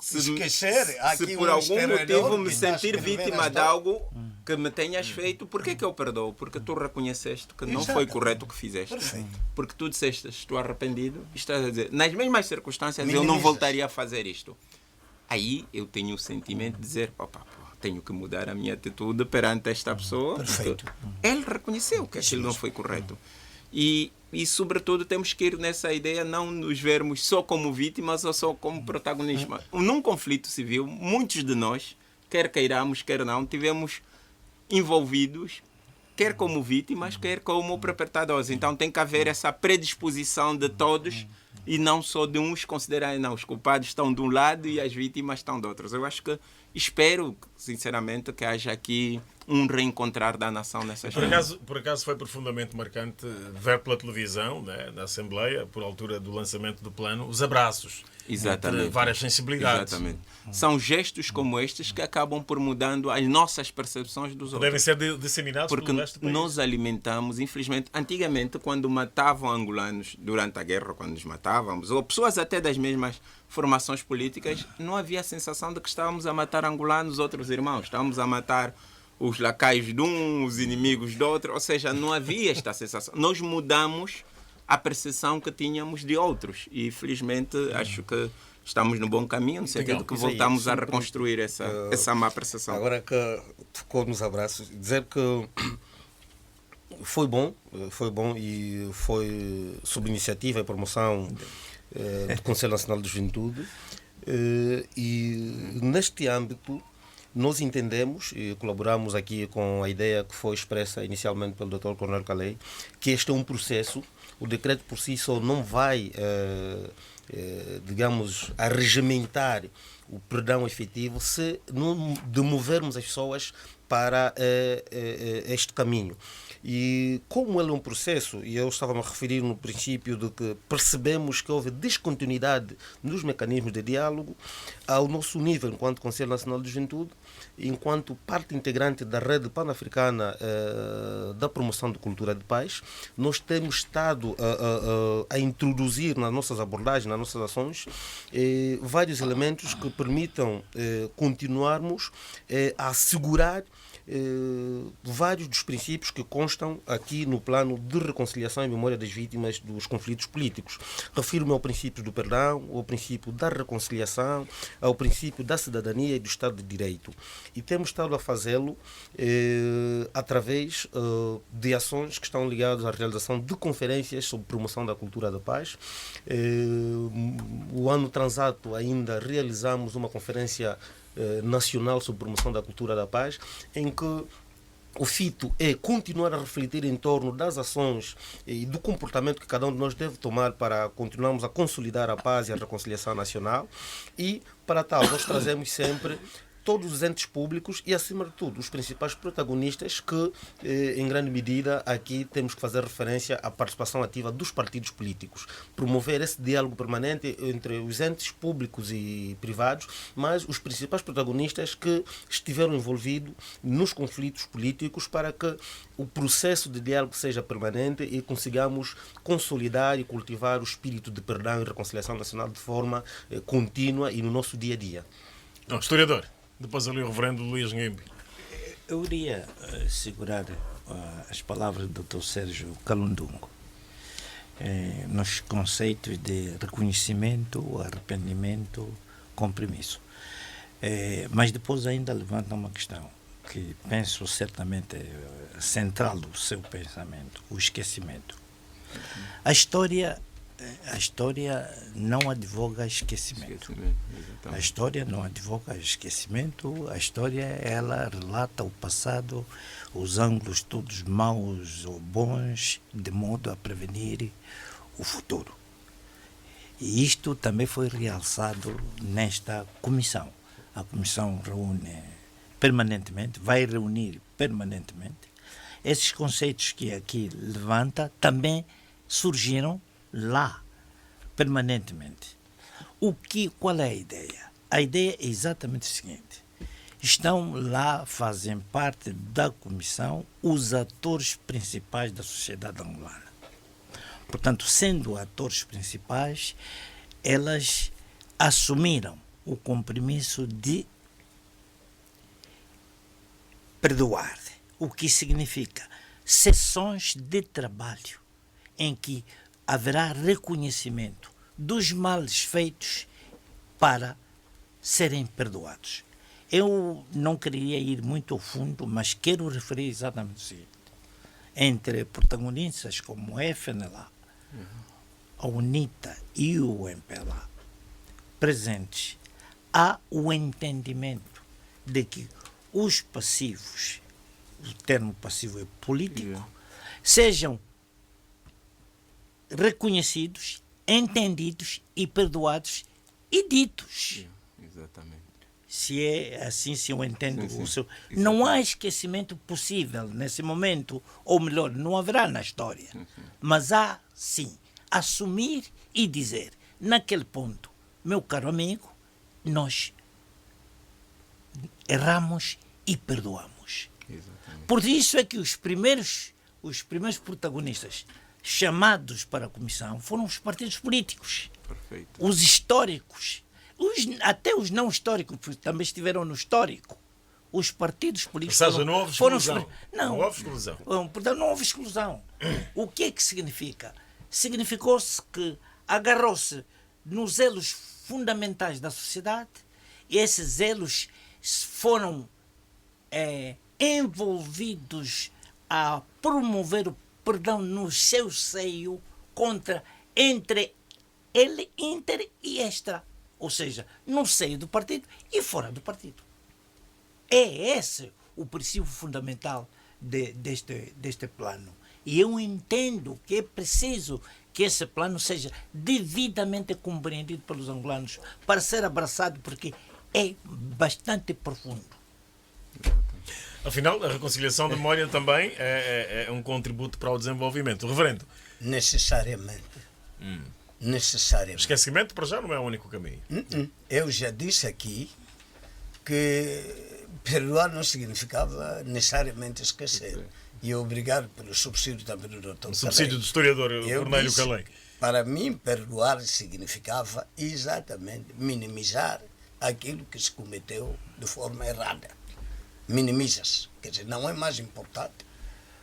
Speaker 7: esquecer
Speaker 23: se por algum motivo me sentir vítima de algo que me tenhas feito, por que eu perdoo? Porque tu reconheceste que não foi correto o que fizeste. Perfeito. Porque tu disseste, estou arrependido, estás a dizer, nas mesmas circunstâncias eu não voltaria a fazer isto. Aí eu tenho o sentimento de dizer, tenho que mudar a minha atitude perante esta pessoa. Perfeito. Ele reconheceu que aquilo não foi correto. E E, sobretudo, temos que ir nessa ideia, não nos vermos só como vítimas ou só como protagonistas. Num conflito civil, muitos de nós, quer queiramos, quer não, tivemos envolvidos, quer como vítimas, quer como perpetradores. Então tem que haver essa predisposição de todos e não só de uns considerarem, não, os culpados estão de um lado e as vítimas estão do outro. Eu acho que, espero, sinceramente, que haja aqui um reencontrar da nação nessas coisas.
Speaker 2: Por acaso foi profundamente marcante ver pela televisão, né, na Assembleia, por altura do lançamento do plano, os abraços.
Speaker 23: Exatamente.
Speaker 2: Entre várias sensibilidades.
Speaker 23: Exatamente. São gestos como estes que acabam por mudando as nossas percepções dos outros.
Speaker 2: Devem ser disseminados
Speaker 23: porque
Speaker 2: pelo resto do país.
Speaker 23: Nós alimentamos, infelizmente, antigamente, quando matavam angolanos durante a guerra, quando nos matávamos, ou pessoas até das mesmas formações políticas, não havia a sensação de que estávamos a matar angolanos, outros irmãos. Estávamos a matar os lacaios de um, os inimigos do outro. Ou seja, não havia esta sensação. Nós mudamos a percepção que tínhamos de outros. E, felizmente, acho que estamos no bom caminho, no sentido que voltamos a reconstruir essa má percepção.
Speaker 24: Agora que tocou nos abraços, dizer que foi bom e foi sob iniciativa e promoção do Conselho Nacional de Juventude. E neste âmbito, nós entendemos e colaboramos aqui com a ideia que foi expressa inicialmente pelo Dr. Coronel Calei, que este é um processo. O decreto por si só não vai, digamos, arregimentar o perdão efetivo se não demovermos as pessoas para este caminho. E como ele é um processo, e eu estava a referir no princípio de que percebemos que houve descontinuidade nos mecanismos de diálogo, ao nosso nível, enquanto Conselho Nacional de Juventude, enquanto parte integrante da rede pan-africana da promoção de cultura de paz, nós temos estado a introduzir nas nossas abordagens, nas nossas ações, vários elementos que permitam continuarmos a assegurar vários dos princípios que constam aqui no plano de reconciliação e memória das vítimas dos conflitos políticos. Refiro-me ao princípio do perdão, ao princípio da reconciliação, ao princípio da cidadania e do Estado de Direito. E temos estado a fazê-lo através de ações que estão ligadas à realização de conferências sobre promoção da cultura da paz. O ano transato ainda realizamos uma conferência nacional sobre promoção da cultura da paz, em que o fito é continuar a refletir em torno das ações e do comportamento que cada um de nós deve tomar para continuarmos a consolidar a paz e a reconciliação nacional. E, para tal, nós trazemos sempre todos os entes públicos e, acima de tudo, os principais protagonistas que, em grande medida, aqui temos que fazer referência à participação ativa dos partidos políticos. Promover esse diálogo permanente entre os entes públicos e privados, mas os principais protagonistas que estiveram envolvidos nos conflitos políticos para que o processo de diálogo seja permanente e consigamos consolidar e cultivar o espírito de perdão e reconciliação nacional de forma contínua e no nosso dia a dia.
Speaker 2: Historiador. Depois ali o reverendo Luís Nguimbi.
Speaker 8: Eu iria segurar as palavras do Dr. Sérgio Calundungo nos conceitos de reconhecimento, arrependimento, compromisso. Mas depois ainda levanta uma questão que penso certamente central do seu pensamento, o esquecimento. A história não advoga esquecimento. A história não advoga esquecimento. A história, ela relata o passado, os ângulos todos maus ou bons, de modo a prevenir o futuro. E isto também foi realçado nesta comissão. A comissão reúne permanentemente, vai reunir permanentemente. Esses conceitos que aqui levanta também surgiram lá, permanentemente. Qual é a ideia? A ideia é exatamente o seguinte: estão lá, fazem parte da comissão, os atores principais da sociedade angolana. Portanto, sendo atores principais, elas assumiram o compromisso de perdoar, o que significa sessões de trabalho em que haverá reconhecimento dos males feitos para serem perdoados. Eu não queria ir muito ao fundo, mas quero referir exatamente o seguinte: entre protagonistas como FNLA, a UNITA e o MPLA presentes, há o entendimento de que os passivos, o termo passivo é político, sejam reconhecidos, entendidos e perdoados e ditos.
Speaker 23: Exatamente.
Speaker 8: Se é assim, se eu entendo
Speaker 23: Sim,
Speaker 8: o
Speaker 23: sim.
Speaker 8: seu... Não há esquecimento possível nesse momento, ou melhor, não haverá na história. Mas há, sim, assumir e dizer, naquele ponto, meu caro amigo, nós erramos e perdoamos.
Speaker 23: Exatamente.
Speaker 8: Por isso é que os primeiros protagonistas chamados para a comissão foram os partidos políticos.
Speaker 23: Perfeito.
Speaker 8: Os históricos, até os não históricos, porque também estiveram no histórico. Os partidos políticos.
Speaker 2: Ou seja, não houve exclusão.
Speaker 8: Não
Speaker 2: houve exclusão.
Speaker 8: Portanto, não houve exclusão. O que é que significa? Significou-se que agarrou-se nos elos fundamentais da sociedade e esses elos foram envolvidos a promover o perdão no seu seio entre ele, inter e extra. Ou seja, no seio do partido e fora do partido. É esse o princípio fundamental deste plano. E eu entendo que é preciso que esse plano seja devidamente compreendido pelos angolanos para ser abraçado, porque é bastante profundo.
Speaker 2: Afinal, a reconciliação da memória também é um contributo para o desenvolvimento. Reverendo?
Speaker 7: Necessariamente. Necessariamente.
Speaker 2: Esquecimento, para já, não é o único caminho.
Speaker 7: Eu já disse aqui que perdoar não significava necessariamente esquecer. E obrigado pelo subsídio também do Dr.
Speaker 2: O subsídio do historiador Cornélio Calém.
Speaker 7: Para mim, perdoar significava exatamente minimizar aquilo que se cometeu de forma errada. Minimiza-se. Quer dizer, não é mais importante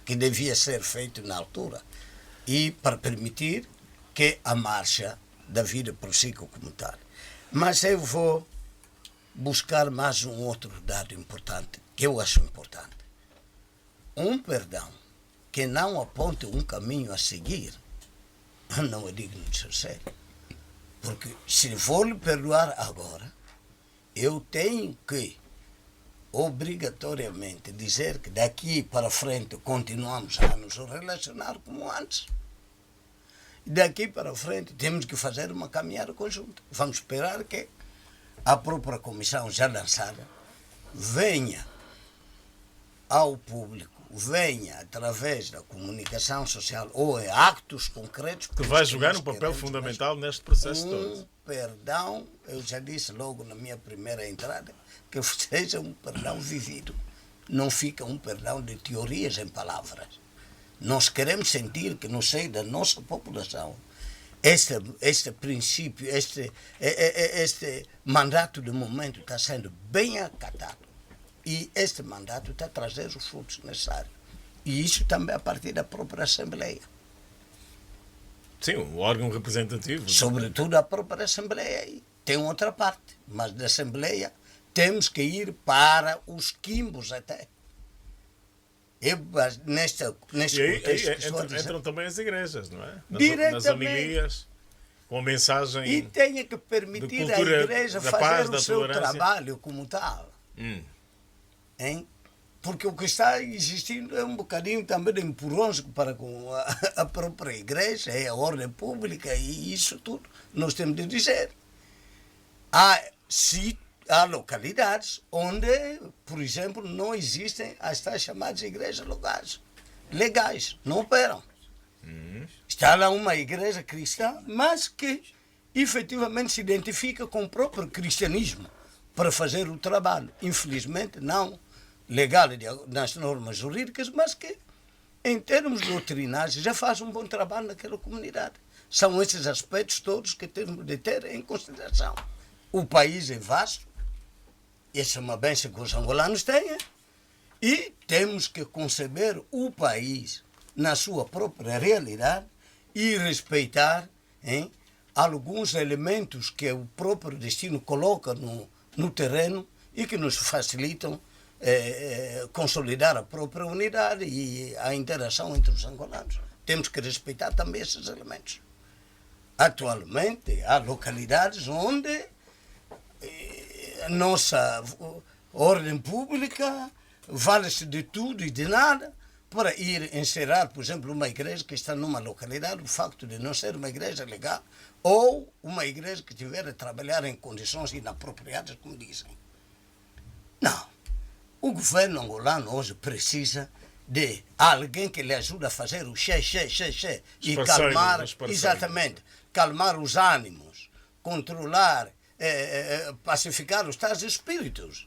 Speaker 7: que devia ser feito na altura. E para permitir que a marcha da vida prossiga como tal. Mas eu vou buscar mais um outro dado importante, que eu acho importante. Um perdão que não aponte um caminho a seguir não é digno de ser sério. Porque se vou lhe perdoar agora, eu tenho que obrigatoriamente dizer que daqui para frente continuamos a nos relacionar como antes. Daqui para frente temos que fazer uma caminhada conjunta. Vamos esperar que a própria comissão já lançada venha ao público, venha através da comunicação social ou em actos concretos.
Speaker 2: Que vai jogar um papel fundamental neste processo todo.
Speaker 7: Perdão, eu já disse logo na minha primeira entrada, que seja um perdão vivido. Não fica um perdão de teorias em palavras. Nós queremos sentir que no seio da nossa população este princípio, este mandato de momento está sendo bem acatado. E este mandato está a trazer os frutos necessários. E isso também a partir da própria Assembleia.
Speaker 2: Sim, o órgão representativo.
Speaker 7: Sobretudo a própria Assembleia. Tem outra parte, mas da Assembleia temos que ir para os quimbos até. Neste contexto
Speaker 2: entram também as igrejas, não é? Nas
Speaker 7: Diretamente.
Speaker 2: homilias, com a mensagem.
Speaker 7: E tenha que permitir à igreja fazer o seu trabalho como tal. Hein? Porque o que está existindo é um bocadinho também de empurrões para com a própria igreja, é a ordem pública e isso tudo nós temos de dizer. Há localidades onde, por exemplo, não existem as tais chamadas igrejas legais, não operam. Está lá uma igreja cristã, mas que efetivamente se identifica com o próprio cristianismo para fazer o trabalho. Infelizmente, não legal nas normas jurídicas, mas que, em termos doutrinários, já faz um bom trabalho naquela comunidade. São esses aspectos todos que temos de ter em consideração. O país é vasto, essa é uma bênção que os angolanos têm, e temos que conceber o país na sua própria realidade e respeitar alguns elementos que o próprio destino coloca no terreno e que nos facilitam consolidar a própria unidade e a interação entre os angolanos. temos que respeitar também esses elementos. Atualmente, há localidades onde a nossa ordem pública vale-se de tudo e de nada para ir encerrar, por exemplo, uma igreja que está numa localidade, o facto de não ser uma igreja legal, ou uma igreja que tiver a trabalhar em condições inapropriadas, como dizem. Não. O governo angolano hoje precisa de alguém que lhe ajude a fazer o xé e calmar, exatamente, calmar os ânimos, controlar, pacificar os tais espíritos.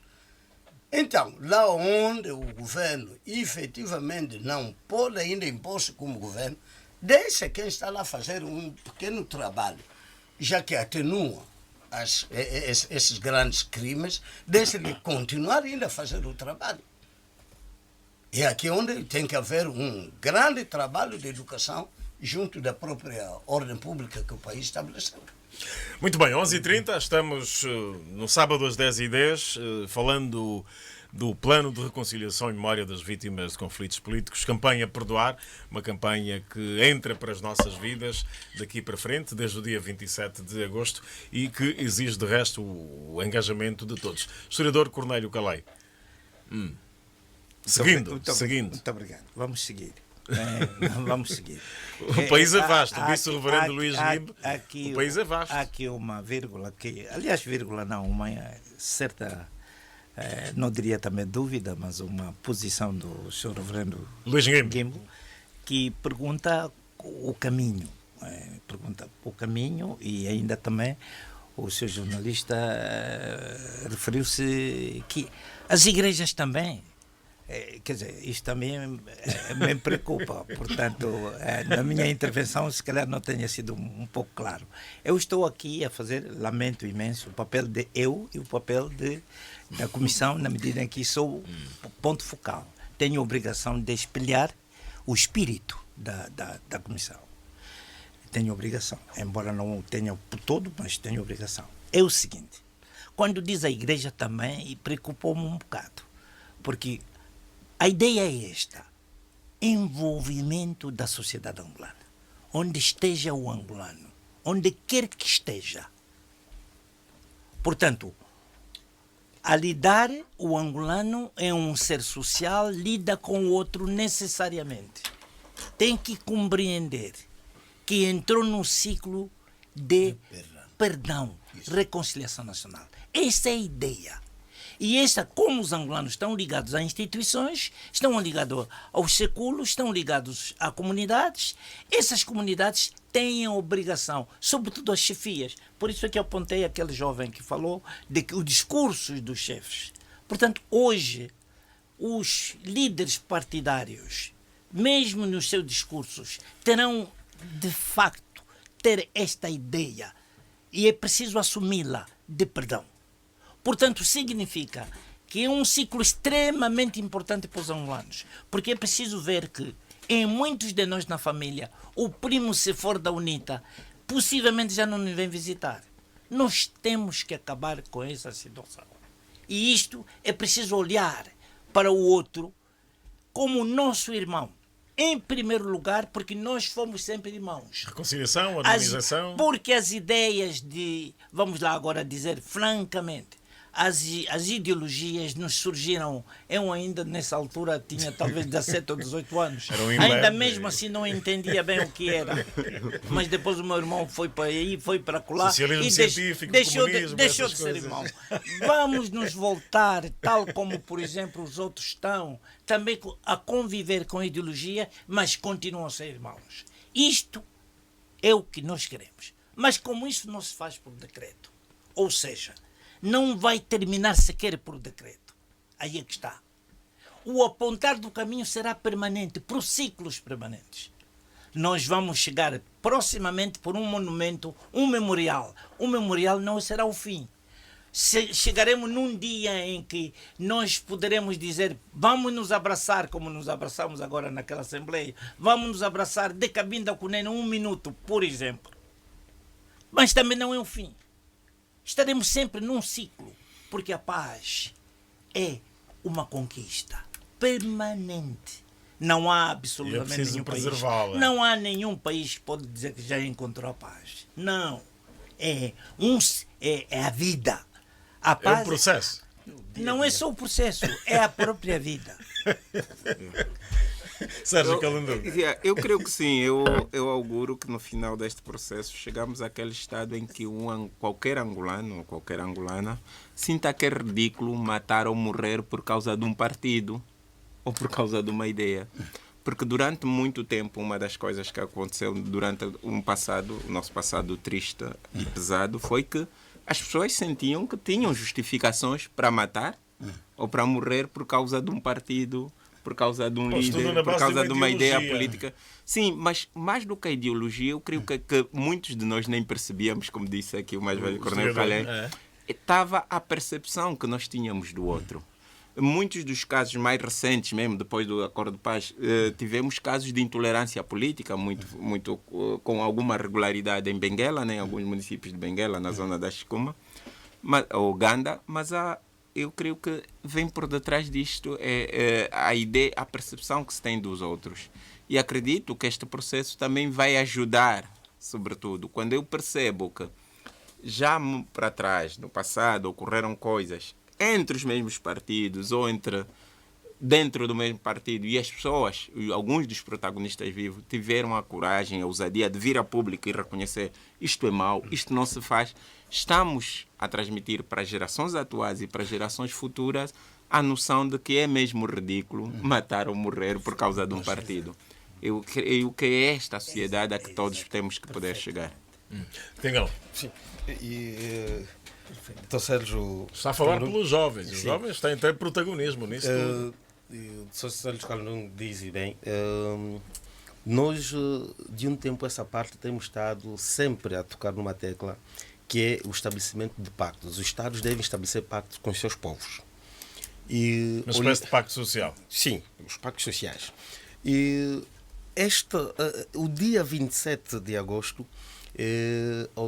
Speaker 7: Então, lá onde o governo efetivamente não pode ainda impor-se como governo, deixa quem está lá fazer um pequeno trabalho, já que atenua esses grandes crimes, deixa-lhe continuar ainda a fazer o trabalho. É aqui onde tem que haver um grande trabalho de educação junto da própria ordem pública que o país estabeleceu.
Speaker 2: Muito bem, 11h30, estamos no sábado às 10h10, falando do Plano de Reconciliação e Memória das Vítimas de Conflitos Políticos, campanha Perdoar, uma campanha que entra para as nossas vidas daqui para frente, desde o dia 27 de agosto, e que exige, de resto, o engajamento de todos. Historiador Cornélio Calei. Seguindo.
Speaker 8: Muito obrigado. Vamos seguir. Vamos seguir.
Speaker 2: O país é vasto, disse o reverendo Luís Limbe. O país é vasto.
Speaker 8: Há aqui uma vírgula que, aliás, vírgula não, uma certa, não diria também dúvida, mas uma posição do Sr. reverendo
Speaker 2: Luís
Speaker 8: Limbe, que pergunta o caminho. Pergunta o caminho, e ainda também o seu jornalista referiu-se que as igrejas também. Quer dizer, isto também me preocupa, portanto, na minha intervenção, se calhar não tenha sido um pouco claro. Eu estou aqui a fazer, lamento imenso, o papel de eu e o papel da Comissão, na medida em que sou o ponto focal. Tenho a obrigação de espelhar o espírito da Comissão. Tenho obrigação, embora não o tenha por todo, mas tenho obrigação. É o seguinte, quando diz a igreja também, preocupou-me um bocado, porque a ideia é esta: envolvimento da sociedade angolana. Onde esteja o angolano, onde quer que esteja. Portanto, a lidar, o angolano é um ser social, lida com o outro necessariamente. Tem que compreender que entrou num ciclo de perdão, reconciliação nacional. Essa é a ideia. E esta, como os angolanos estão ligados a instituições, estão ligados aos séculos, estão ligados a comunidades, essas comunidades têm a obrigação, sobretudo as chefias. Por isso é que eu apontei aquele jovem que falou de que os discursos dos chefes. Portanto, hoje, os líderes partidários, mesmo nos seus discursos, terão, de facto, ter esta ideia. E é preciso assumi-la de perdão. Portanto, significa que é um ciclo extremamente importante para os angolanos, porque é preciso ver que em muitos de nós na família, o primo, se for da UNITA, possivelmente já não nos vem visitar. Nós temos que acabar com essa situação. E isto é preciso olhar para o outro como nosso irmão. Em primeiro lugar, porque nós fomos sempre irmãos.
Speaker 2: Reconciliação, harmonização.
Speaker 8: Porque as ideias de, vamos lá agora dizer francamente, as ideologias nos surgiram, eu ainda nessa altura tinha talvez 17 ou 18 anos, ainda mesmo assim não entendia bem o que era, mas depois o meu irmão foi para aí, foi para colar
Speaker 2: e
Speaker 8: deixou de ser irmão. Vamos nos voltar, tal como por exemplo os outros estão, também a conviver com a ideologia, mas continuam a ser irmãos. Isto é o que nós queremos, mas como isso não se faz por decreto, ou seja, não vai terminar sequer por decreto. Aí é que está. O apontar do caminho será permanente, por ciclos permanentes. Nós vamos chegar proximamente por um monumento, um memorial. O memorial não será o fim. Chegaremos num dia em que nós poderemos dizer, vamos nos abraçar, como nos abraçamos agora naquela Assembleia, vamos nos abraçar de Cabinda Cunene 1 minuto, por exemplo. Mas também não é o fim. Estaremos sempre num ciclo, porque a paz é uma conquista permanente. Não há absolutamente nenhum país. Não há nenhum país que pode dizer que já encontrou a paz. Não. É a vida. A paz
Speaker 2: é o processo.
Speaker 8: Não é só o processo, é a própria vida.
Speaker 2: Sérgio Calandro.
Speaker 23: Eu creio que sim. Eu auguro que no final deste processo chegamos àquele estado em que qualquer angolano ou qualquer angolana sinta que é ridículo matar ou morrer por causa de um partido ou por causa de uma ideia. Porque durante muito tempo, uma das coisas que aconteceu durante o nosso passado triste e pesado, foi que as pessoas sentiam que tinham justificações para matar ou para morrer por causa de um partido, por causa de um líder, por causa de uma ideia política. Sim, mas mais do que a ideologia, eu creio que muitos de nós nem percebíamos, como disse aqui o mais velho Coronel Calé, estava a percepção que nós tínhamos do outro. Muitos dos casos mais recentes, mesmo depois do Acordo de Paz, tivemos casos de intolerância política, muito com alguma regularidade em Benguela, né, em alguns municípios de Benguela, na zona da Chikuma, ou Ganda, mas eu creio que vem por detrás disto a ideia, a percepção que se tem dos outros. E acredito que este processo também vai ajudar, sobretudo, quando eu percebo que já para trás, no passado, ocorreram coisas entre os mesmos partidos ou dentro do mesmo partido, e as pessoas, alguns dos protagonistas vivos, tiveram a coragem, a ousadia de vir a público e reconhecer isto é mau, isto não se faz. Estamos a transmitir para as gerações atuais e para as gerações futuras a noção de que é mesmo ridículo matar ou morrer por causa de um partido. Eu creio que é esta a sociedade a que todos temos que poder chegar.
Speaker 2: Tengão.
Speaker 24: Sim. Então, Sérgio...
Speaker 2: Está a falar pelos jovens. Os jovens têm até protagonismo nisso.
Speaker 24: O Sérgio Calandro diz bem, nós, de um tempo essa parte, temos estado sempre a tocar numa tecla que é o estabelecimento de pactos. Os Estados devem estabelecer pactos com os seus povos.
Speaker 2: Uma espécie de pacto social.
Speaker 24: Sim, os pactos sociais. E o dia 27 de agosto,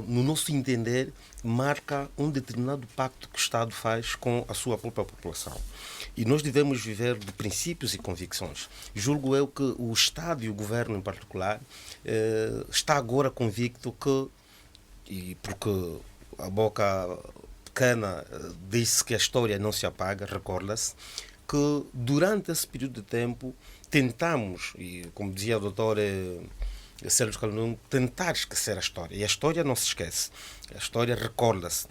Speaker 24: no nosso entender, marca um determinado pacto que o Estado faz com a sua própria população. E nós devemos viver de princípios e convicções. Julgo eu que o Estado e o Governo em particular está agora convicto que, e porque a boca pequena disse que a história não se apaga, recorda-se, que durante esse período de tempo tentamos, e como dizia o doutor Sérgio Calandro, tentar esquecer a história. E a história não se esquece. A história recorda-se.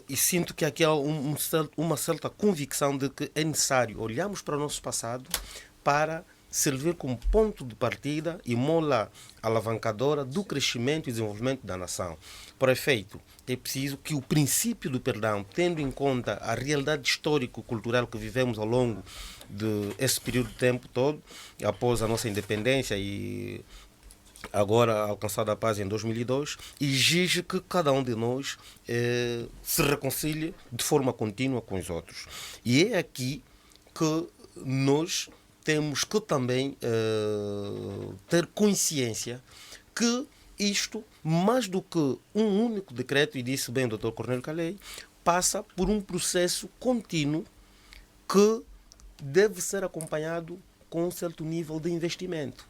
Speaker 24: E sinto que aqui há uma certa convicção de que é necessário olharmos para o nosso passado para servir como ponto de partida e mola alavancadora do crescimento e desenvolvimento da nação. Por efeito, é preciso que o princípio do perdão, tendo em conta a realidade histórico-cultural que vivemos ao longo desse período de tempo todo, após a nossa independência e agora alcançada a paz em 2002, exige que cada um de nós se reconcilie de forma contínua com os outros. E é aqui que nós temos que também ter consciência que isto, mais do que um único decreto, e disse bem o Dr. Coronel Calé, passa por um processo contínuo que deve ser acompanhado com um certo nível de investimento.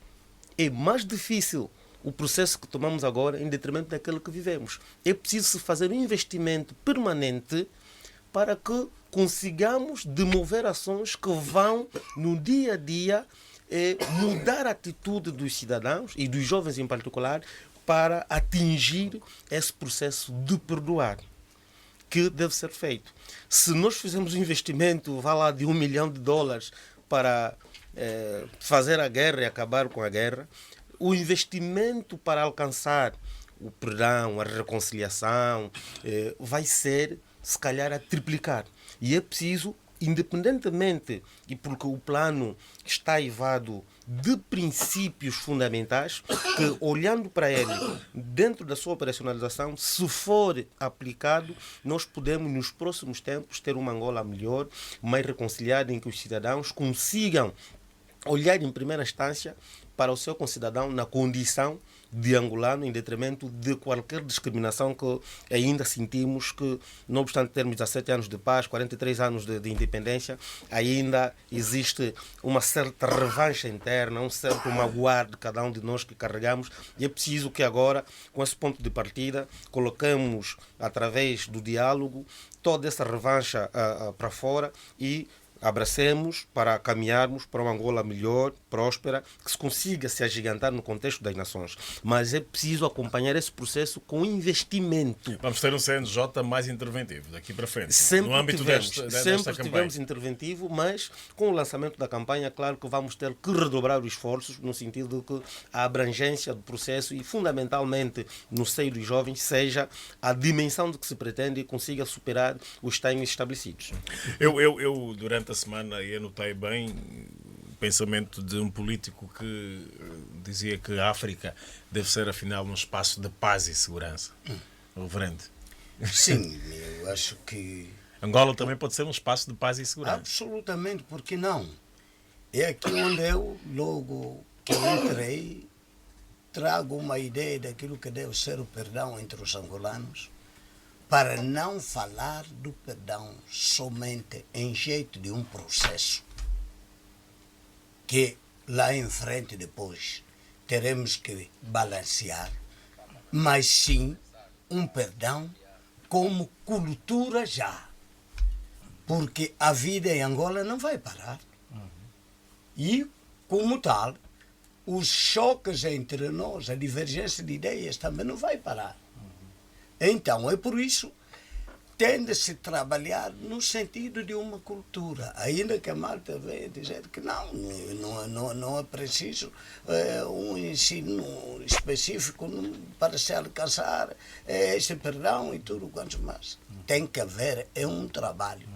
Speaker 24: É mais difícil o processo que tomamos agora em detrimento daquele que vivemos. É preciso fazer um investimento permanente para que consigamos demover ações que vão, no dia a dia, mudar a atitude dos cidadãos e dos jovens em particular para atingir esse processo de perdoar que deve ser feito. Se nós fizermos um investimento, vá lá, de $1 milhão para fazer a guerra e acabar com a guerra, o investimento para alcançar o perdão, a reconciliação, vai ser, se calhar, a triplicar. E é preciso, independentemente, e porque o plano está aivado de princípios fundamentais, que, olhando para ele, dentro da sua operacionalização, se for aplicado, nós podemos, nos próximos tempos, ter uma Angola melhor, mais reconciliada, em que os cidadãos consigam olhar em primeira instância para o seu concidadão na condição de angolano, em detrimento de qualquer discriminação que ainda sentimos que, não obstante termos 17 anos de paz, 43 anos de independência, ainda existe uma certa revanche interna, um certo magoar de cada um de nós que carregamos, e é preciso que agora, com esse ponto de partida, coloquemos, através do diálogo, toda essa revanche para fora e abracemos para caminharmos para uma Angola melhor, próspera, que se consiga se agigantar no contexto das nações. Mas é preciso acompanhar esse processo com investimento.
Speaker 2: Vamos ter um CNJ mais interventivo daqui para frente.
Speaker 24: Sempre
Speaker 2: no âmbito desta
Speaker 24: tivemos interventivo, mas com o lançamento da campanha, claro que vamos ter que redobrar os esforços no sentido de que a abrangência do processo e, fundamentalmente, no seio dos jovens, seja a dimensão de que se pretende e consiga superar os times estabelecidos.
Speaker 2: Eu durante a semana eu anotei bem o pensamento de um político que dizia que a África deve ser afinal um espaço de paz e segurança. Reverendo.
Speaker 7: Sim, eu acho que
Speaker 2: Angola também pode ser um espaço de paz e segurança.
Speaker 7: Absolutamente, porque não? É aqui onde eu, logo que entrei, trago uma ideia daquilo que deve ser o perdão entre os angolanos, para não falar do perdão somente em jeito de um processo que lá em frente depois teremos que balancear, mas sim um perdão como cultura já, porque a vida em Angola não vai parar. E, como tal, os choques entre nós, a divergência de ideias também não vai parar. Então, é por isso tende-se a trabalhar no sentido de uma cultura, ainda que a malta venha dizer que não é preciso um ensino específico para se alcançar esse perdão e tudo quanto mais. Tem que haver um trabalho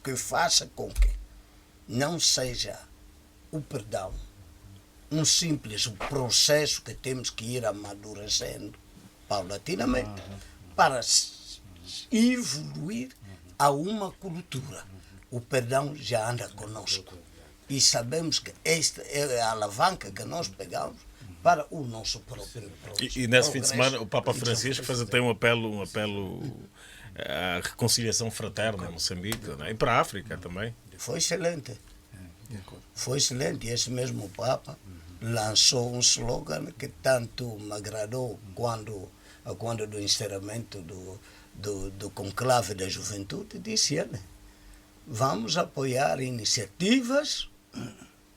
Speaker 7: que faça com que não seja o perdão um simples processo que temos que ir amadurecendo paulatinamente para evoluir a uma cultura. O perdão já anda conosco e sabemos que esta é a alavanca que nós pegamos para o nosso próprio progresso.
Speaker 2: E nesse fim de semana o Papa Francisco fez até um apelo à reconciliação fraterna em Moçambique, né? E para a África também.
Speaker 7: Foi excelente. Foi excelente. Esse mesmo Papa lançou um slogan que tanto me agradou quando do encerramento do conclave da juventude, disse ele: vamos apoiar iniciativas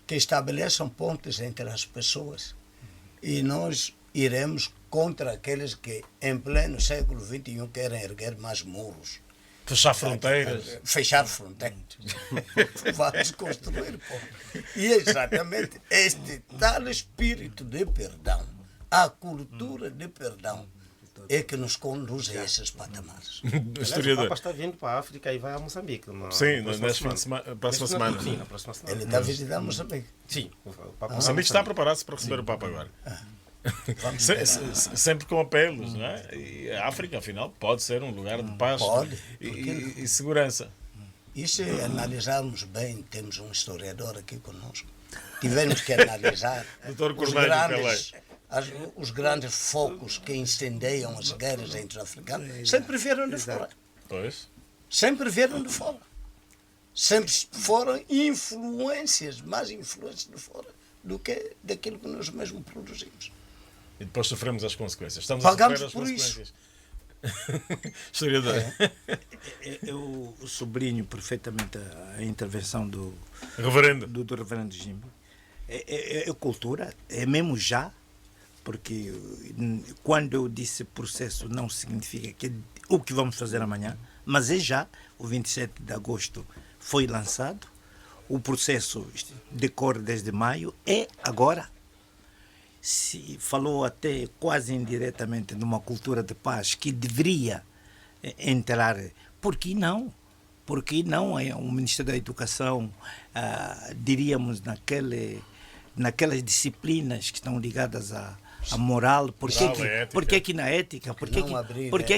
Speaker 7: que estabeleçam pontes entre as pessoas e nós iremos contra aqueles que em pleno século XXI querem erguer mais muros.
Speaker 2: Fechar fronteiras.
Speaker 7: Fechar fronteiras. Vamos construir pontes. E exatamente este tal espírito de perdão, a cultura de perdão, é que nos conduz a esses patamares.
Speaker 24: O Papa está vindo para a África e vai a Moçambique.
Speaker 2: Sim, próxima semana.
Speaker 24: Sim, na próxima semana.
Speaker 7: Ele está a visitar Moçambique.
Speaker 24: Sim.
Speaker 2: Moçambique está a preparar-se para receber o Papa agora. Sempre com apelos, não é? E a África, afinal, pode ser um lugar de paz e segurança.
Speaker 7: E se analisarmos bem, temos um historiador aqui conosco, tivemos que analisar os grandes focos que incendeiam as guerras entre os africanos, sempre vieram de fora.
Speaker 2: Pois.
Speaker 7: Sempre vieram de fora. Sempre foram influências, mais influências de fora do que daquilo que nós mesmos produzimos.
Speaker 2: E depois sofremos as consequências.
Speaker 7: Pagamos por isso.
Speaker 2: Historiador.
Speaker 8: Eu sublinho perfeitamente a intervenção do
Speaker 2: reverendo
Speaker 8: Jimmy. É cultura, é mesmo já, porque quando eu disse processo não significa que é o que vamos fazer amanhã, mas é já. O 27 de agosto foi lançado, o processo decorre desde maio, é agora. Se falou até quase indiretamente numa cultura de paz que deveria entrar. Por que não? Por que não é o Ministério da Educação, diríamos, naquelas disciplinas que estão ligadas à moral? Por que que na ética? Por que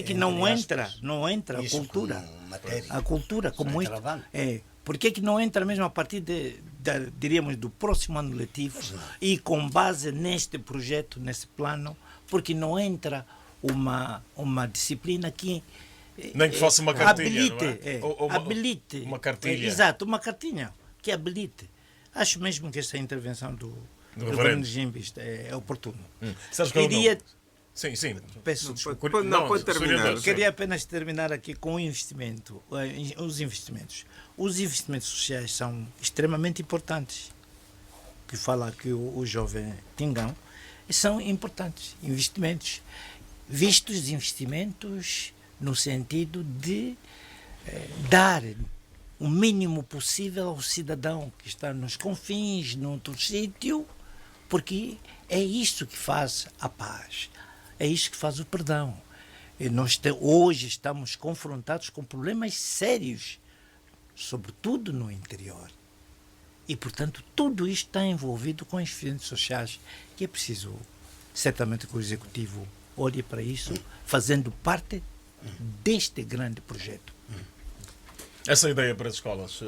Speaker 8: que não entra a cultura? A cultura como isto. Por que que não entra mesmo a partir diríamos, do próximo ano letivo, e com base neste projeto, nesse plano, porque não entra uma disciplina que
Speaker 2: nem que fosse uma cartilha,
Speaker 8: habilite,
Speaker 2: uma cartilha.
Speaker 8: Exato, uma cartilha que habilite. Acho mesmo que esta intervenção do governo de Gimbis é oportuna. Queria...
Speaker 2: Sim.
Speaker 8: Peço desculpa.
Speaker 23: Pode terminar.
Speaker 8: Queria apenas terminar aqui com o investimento. Os investimentos. Os investimentos sociais são extremamente importantes. Que fala aqui o jovem Tingão. São importantes investimentos. Vistos investimentos no sentido de dar o mínimo possível ao cidadão que está nos confins, num outro sítio, porque é isso que faz a paz. É isso que faz o perdão. E nós hoje estamos confrontados com problemas sérios, sobretudo no interior. E, portanto, tudo isto está envolvido com investimentos sociais, que é preciso, certamente, que o Executivo olhe para isso, fazendo parte deste grande projeto.
Speaker 2: Essa ideia para as escolas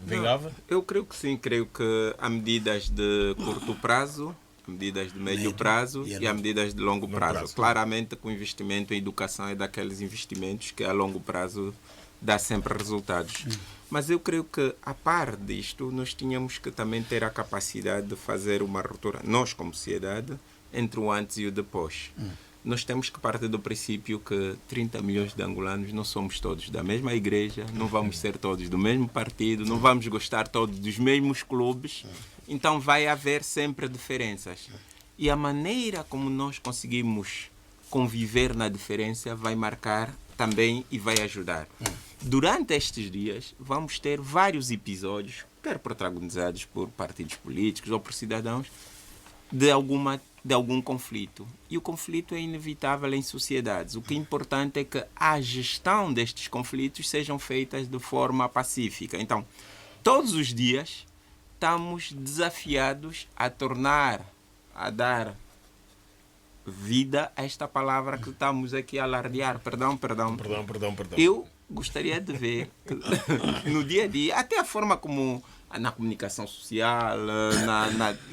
Speaker 2: vingava?
Speaker 23: Eu creio que sim. Creio que há medidas de curto prazo, medidas de médio prazo e há medidas de longo prazo. Claramente que o investimento em educação é daqueles investimentos que a longo prazo dá sempre resultados. Mas eu creio que, a par disto, nós tínhamos que também ter a capacidade de fazer uma ruptura, nós como sociedade, entre o antes e o depois. Nós temos que partir do princípio que 30 milhões de angolanos não somos todos da mesma igreja, não vamos ser todos do mesmo partido, não vamos gostar todos dos mesmos clubes, então vai haver sempre diferenças. E a maneira como nós conseguimos conviver na diferença vai marcar também e vai ajudar. Durante estes dias vamos ter vários episódios, quer protagonizados por partidos políticos ou por cidadãos, de algum conflito. E o conflito é inevitável em sociedades. O que é importante é que a gestão destes conflitos sejam feitas de forma pacífica. Então, todos os dias estamos desafiados a dar vida a esta palavra que estamos aqui a alardear. Perdão. Eu gostaria de ver que, no dia a dia, até a forma como na comunicação social,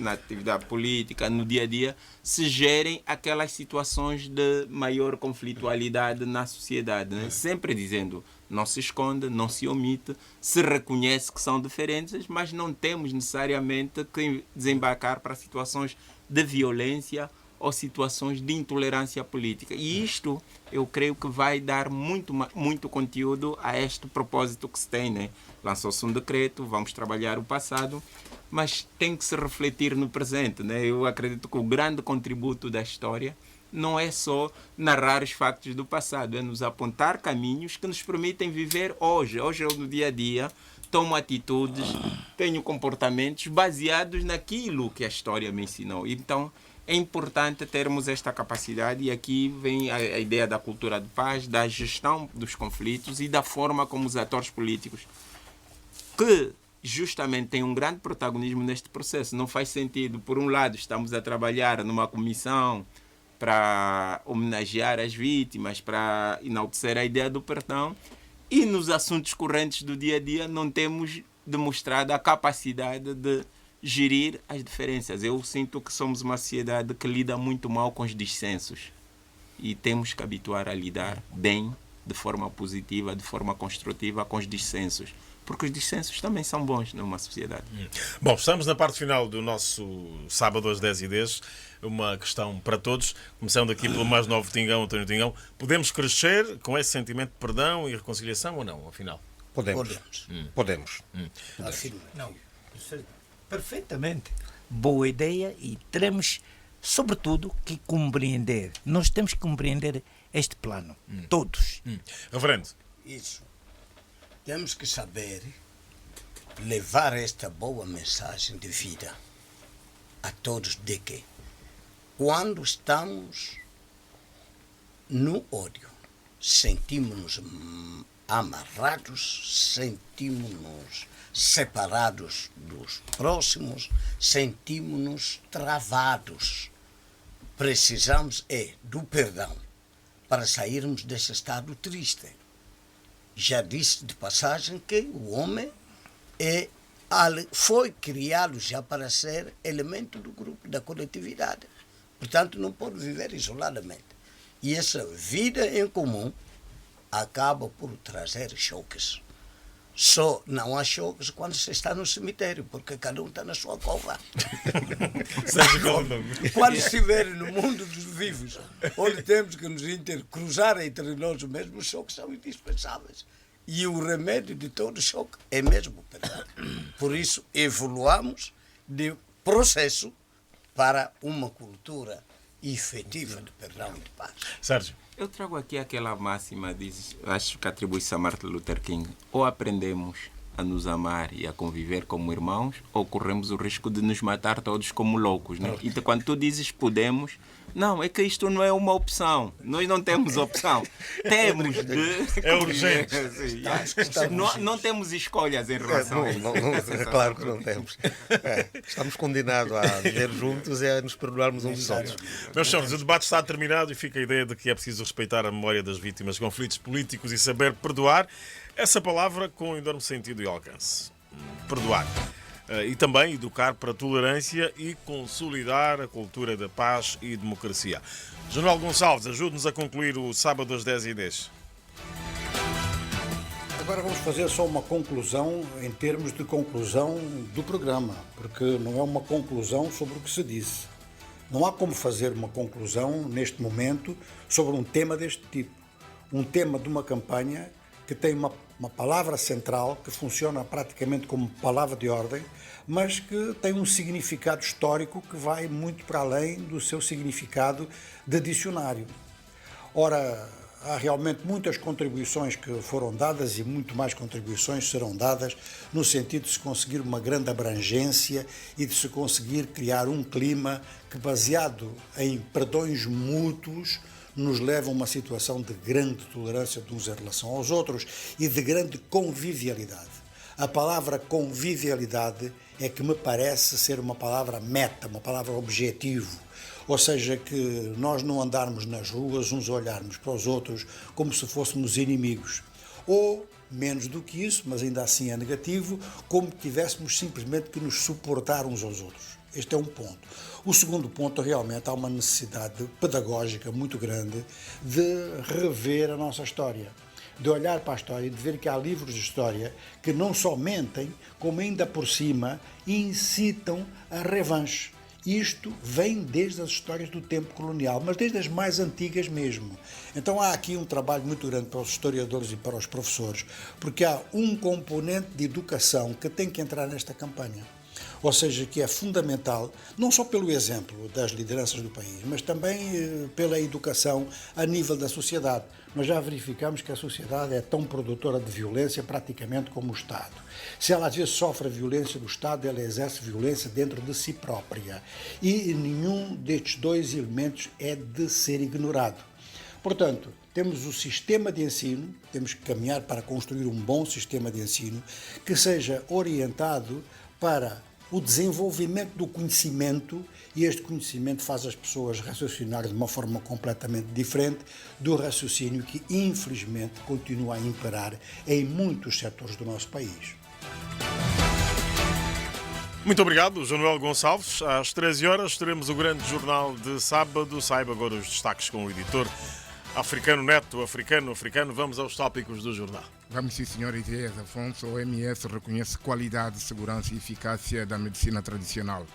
Speaker 23: na atividade política, no dia a dia, se gerem aquelas situações de maior conflitualidade na sociedade, né? Sempre dizendo, não se esconde, não se omite, se reconhece que são diferenças, mas não temos necessariamente que desembarcar para situações de violência ou situações de intolerância política. E isto, eu creio que vai dar muito conteúdo a este propósito que se tem, né? Lançou-se um decreto, vamos trabalhar o passado, mas tem que se refletir no presente, né? Eu acredito que o grande contributo da história não é só narrar os factos do passado, é nos apontar caminhos que nos permitem viver hoje. Hoje eu, no dia a dia, tomo atitudes, tenho comportamentos baseados naquilo que a história me ensinou. Então, é importante termos esta capacidade, e aqui vem a ideia da cultura de paz, da gestão dos conflitos e da forma como os atores políticos, que justamente têm um grande protagonismo neste processo. Não faz sentido, por um lado, estamos a trabalhar numa comissão para homenagear as vítimas, para enaltecer a ideia do perdão, e nos assuntos correntes do dia a dia não temos demonstrado a capacidade de gerir as diferenças. Eu sinto que somos uma sociedade que lida muito mal com os dissensos e temos que habituar a lidar bem, de forma positiva, de forma construtiva com os dissensos, porque os dissensos também são bons numa sociedade.
Speaker 2: Bom, estamos na parte final do nosso sábado às 10h10. Uma questão para todos, começando aqui pelo mais novo Tingão, António Tingão. Podemos crescer com esse sentimento de perdão e reconciliação ou não, afinal?
Speaker 9: Podemos.
Speaker 8: Não, perfeitamente. Boa ideia, e teremos, sobretudo, que compreender. Nós temos que compreender este plano. Todos.
Speaker 2: Reverendo.
Speaker 7: Isso. Temos que saber levar esta boa mensagem de vida a todos, de que quando estamos no ódio, sentimos-nos amarrados, sentimos-nos separados dos próximos, sentimos-nos travados. Precisamos do perdão para sairmos desse estado triste. Já disse de passagem que o homem é foi criado já para ser elemento do grupo, da coletividade. Portanto, não pode viver isoladamente. E essa vida em comum acaba por trazer choques. Só não há choques quando se está no cemitério, porque cada um está na sua cova. Quando estiver no mundo dos vivos, onde temos que nos intercruzar entre nós mesmos, os choques são indispensáveis. E o remédio de todo choque é mesmo o perdão. Por isso, evoluamos de processo para uma cultura efetiva de perdão e de paz.
Speaker 2: Sérgio.
Speaker 23: Eu trago aqui aquela máxima, acho que atribui-se a Martin Luther King. Ou aprendemos a nos amar e a conviver como irmãos, ou corremos o risco de nos matar todos como loucos. Né? E quando tu dizes podemos, não, é que isto não é uma opção. Nós não temos opção. Temos de...
Speaker 2: É urgente.
Speaker 23: Não temos escolhas em relação a isso.
Speaker 9: Claro que não temos. Estamos condenados a viver juntos e a nos perdoarmos uns dos outros.
Speaker 2: Meus senhores, o debate está terminado e fica a ideia de que é preciso respeitar a memória das vítimas de conflitos políticos e saber perdoar. Essa palavra com enorme sentido e alcance. Perdoar. E também educar para a tolerância e consolidar a cultura da paz e democracia. General Gonçalves, ajude-nos a concluir o sábado às 10h10.
Speaker 14: Agora vamos fazer só uma conclusão em termos de conclusão do programa, porque não é uma conclusão sobre o que se disse. Não há como fazer uma conclusão neste momento sobre um tema deste tipo. Um tema de uma campanha que tem uma palavra central que funciona praticamente como palavra de ordem, mas que tem um significado histórico que vai muito para além do seu significado de dicionário. Ora, há realmente muitas contribuições que foram dadas e muito mais contribuições serão dadas no sentido de se conseguir uma grande abrangência e de se conseguir criar um clima que, baseado em perdões mútuos, nos leva a uma situação de grande tolerância de uns em relação aos outros e de grande convivialidade. A palavra convivialidade é que me parece ser uma palavra meta, uma palavra objetivo. Ou seja, que nós não andarmos nas ruas uns a olharmos para os outros como se fôssemos inimigos. Ou, menos do que isso, mas ainda assim é negativo, como tivéssemos simplesmente que nos suportar uns aos outros. Este é um ponto. O segundo ponto, realmente, há uma necessidade pedagógica muito grande de rever a nossa história, de olhar para a história e de ver que há livros de história que não só mentem, como ainda por cima incitam a revanche. Isto vem desde as histórias do tempo colonial, mas desde as mais antigas mesmo. Então há aqui um trabalho muito grande para os historiadores e para os professores, porque há um componente de educação que tem que entrar nesta campanha. Ou seja, que é fundamental, não só pelo exemplo das lideranças do país, mas também pela educação a nível da sociedade. Nós já verificamos que a sociedade é tão produtora de violência praticamente como o Estado. Se ela às vezes sofre a violência do Estado, ela exerce violência dentro de si própria. E nenhum destes dois elementos é de ser ignorado. Portanto, temos o sistema de ensino, temos que caminhar para construir um bom sistema de ensino que seja orientado para o desenvolvimento do conhecimento, e este conhecimento faz as pessoas raciocinar de uma forma completamente diferente do raciocínio que, infelizmente, continua a imperar em muitos setores do nosso país.
Speaker 2: Muito obrigado, João Manuel Gonçalves. Às 13h teremos o grande jornal de sábado. Saiba agora os destaques com o editor Africano Neto. Africano, vamos aos tópicos do jornal.
Speaker 10: Vamos sim, senhor Isaías Afonso. O OMS reconhece qualidade, segurança e eficácia da medicina tradicional.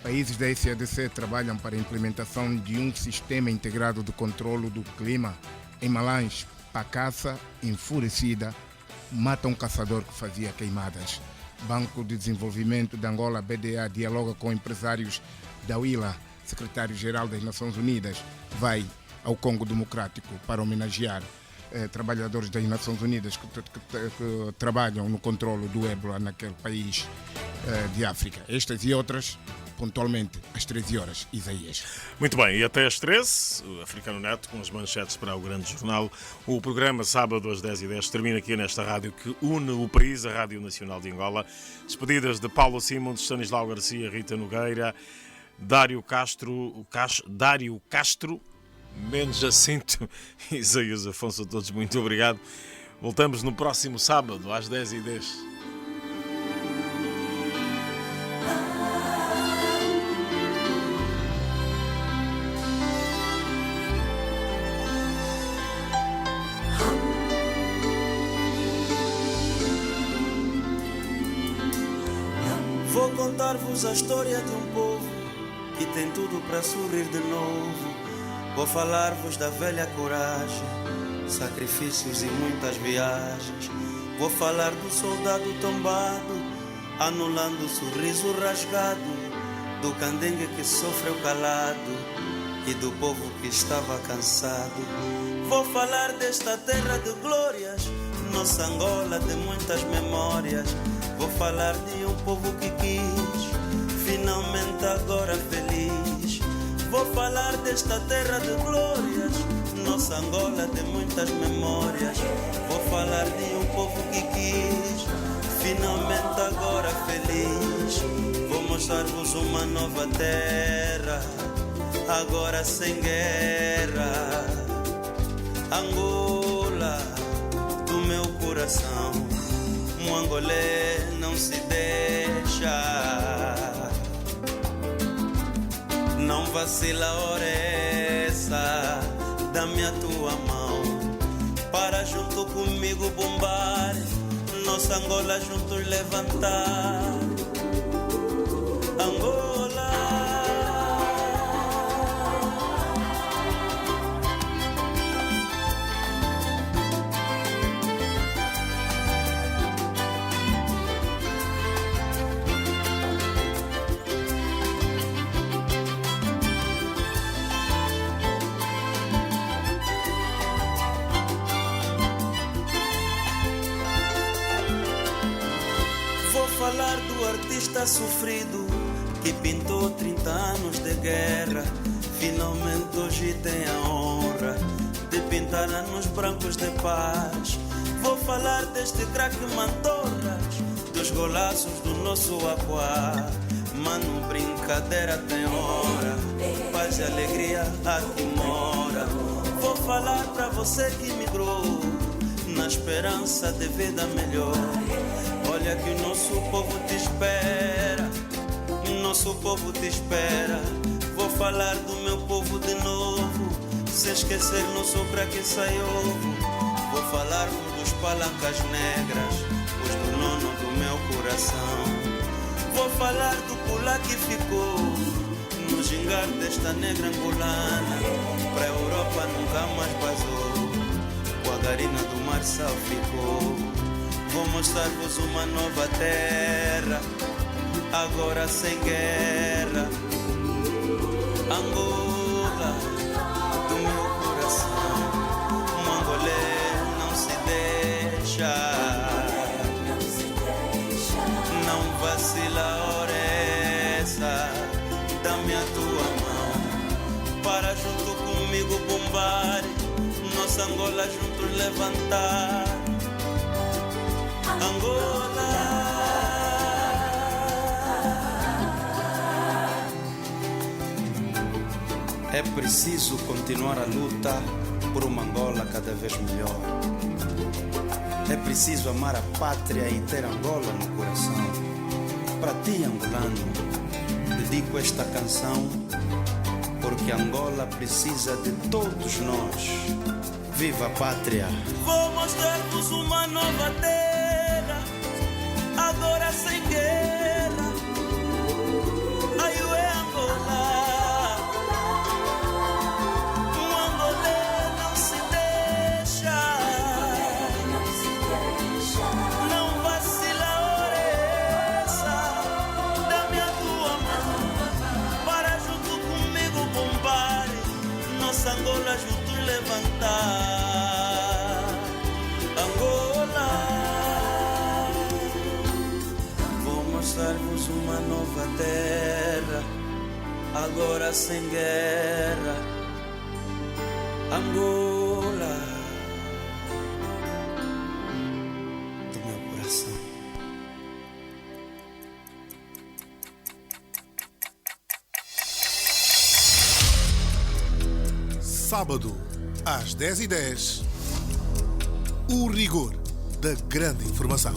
Speaker 10: Países da SADC trabalham para a implementação de um sistema integrado de controlo do clima. Em Malães, pacaça enfurecida mata um caçador que fazia queimadas. Banco de Desenvolvimento de Angola, BDA, dialoga com empresários da UILA. Secretário-Geral das Nações Unidas vai ao Congo Democrático para homenagear trabalhadores das Nações Unidas que trabalham no controlo do ébola naquele país de África. Estas e outras, pontualmente, às 13h, Isaías.
Speaker 2: Muito bem, e até às 13h, o Africano Neto com as manchetes para o grande jornal. O programa sábado às 10h10 termina aqui nesta rádio que une o país, a Rádio Nacional de Angola. Despedidas de Paulo Simões, Stanislau Garcia, Rita Nogueira, Dário Castro, Mendes Jacinto e Isaías Afonso. A todos muito obrigado. Voltamos no próximo sábado às 10h10.
Speaker 4: contar-vos a história de um povo que tem tudo para sorrir de novo. Vou falar-vos da velha coragem, sacrifícios e muitas viagens. Vou falar do soldado tombado, anulando o sorriso rasgado, do candengue que sofreu calado e do povo que estava cansado. Vou falar desta terra de glórias, nossa Angola de muitas memórias. Vou falar de um povo que quis, finalmente agora feliz. Vou falar desta terra de glórias, nossa Angola de muitas memórias. Vou falar de um povo que quis, finalmente agora feliz. Vou mostrar-vos uma nova terra, agora sem guerra. Angola do meu coração, um angolê não se deixa. Não vacila a hora essa, dá-me a tua mão, para junto comigo bombar, nossa Angola juntos levantar. Angola. Falar do artista sofrido que pintou 30 anos de guerra. Finalmente hoje tem a honra de pintar anos brancos de paz. Vou falar deste craque Mantorras, dos golaços do nosso Aquá. Mano, brincadeira tem hora, paz e alegria aqui mora. Vou falar pra você que migrou na esperança de vida melhor. Olha que o nosso povo te espera, nosso povo te espera. Vou falar do meu povo de novo, sem esquecer nosso craque Saiovo. Vou falar dos palancas negras, os do nono do meu coração. Vou falar do pula que ficou no gingar desta negra angolana. Pra Europa nunca mais vazou, com a garina do Marçal ficou. Vou mostrar-vos uma nova terra, agora sem guerra. Angola do meu coração, um angolê não se deixa. Não vacila a hora essa, dá-me a tua mão, para junto comigo bombar, nossa Angola juntos levantar. Angola. É preciso continuar a luta por uma Angola cada vez melhor. É preciso amar a pátria e ter Angola no coração. Para ti, angolano, dedico esta canção, porque Angola precisa de todos nós. Viva a pátria! Vou mostrar-vos uma nova terra, agora sem guerra. Ai, é Angola. Um angolê não se deixa. Não vacila a hora essa. Dá-me a tua mão, para junto comigo bombar, nossa Angola juntos levantar. Mostrar-vos uma nova terra, agora sem guerra. Angola do meu coração.
Speaker 6: Sábado, às 10h10, o rigor da grande informação.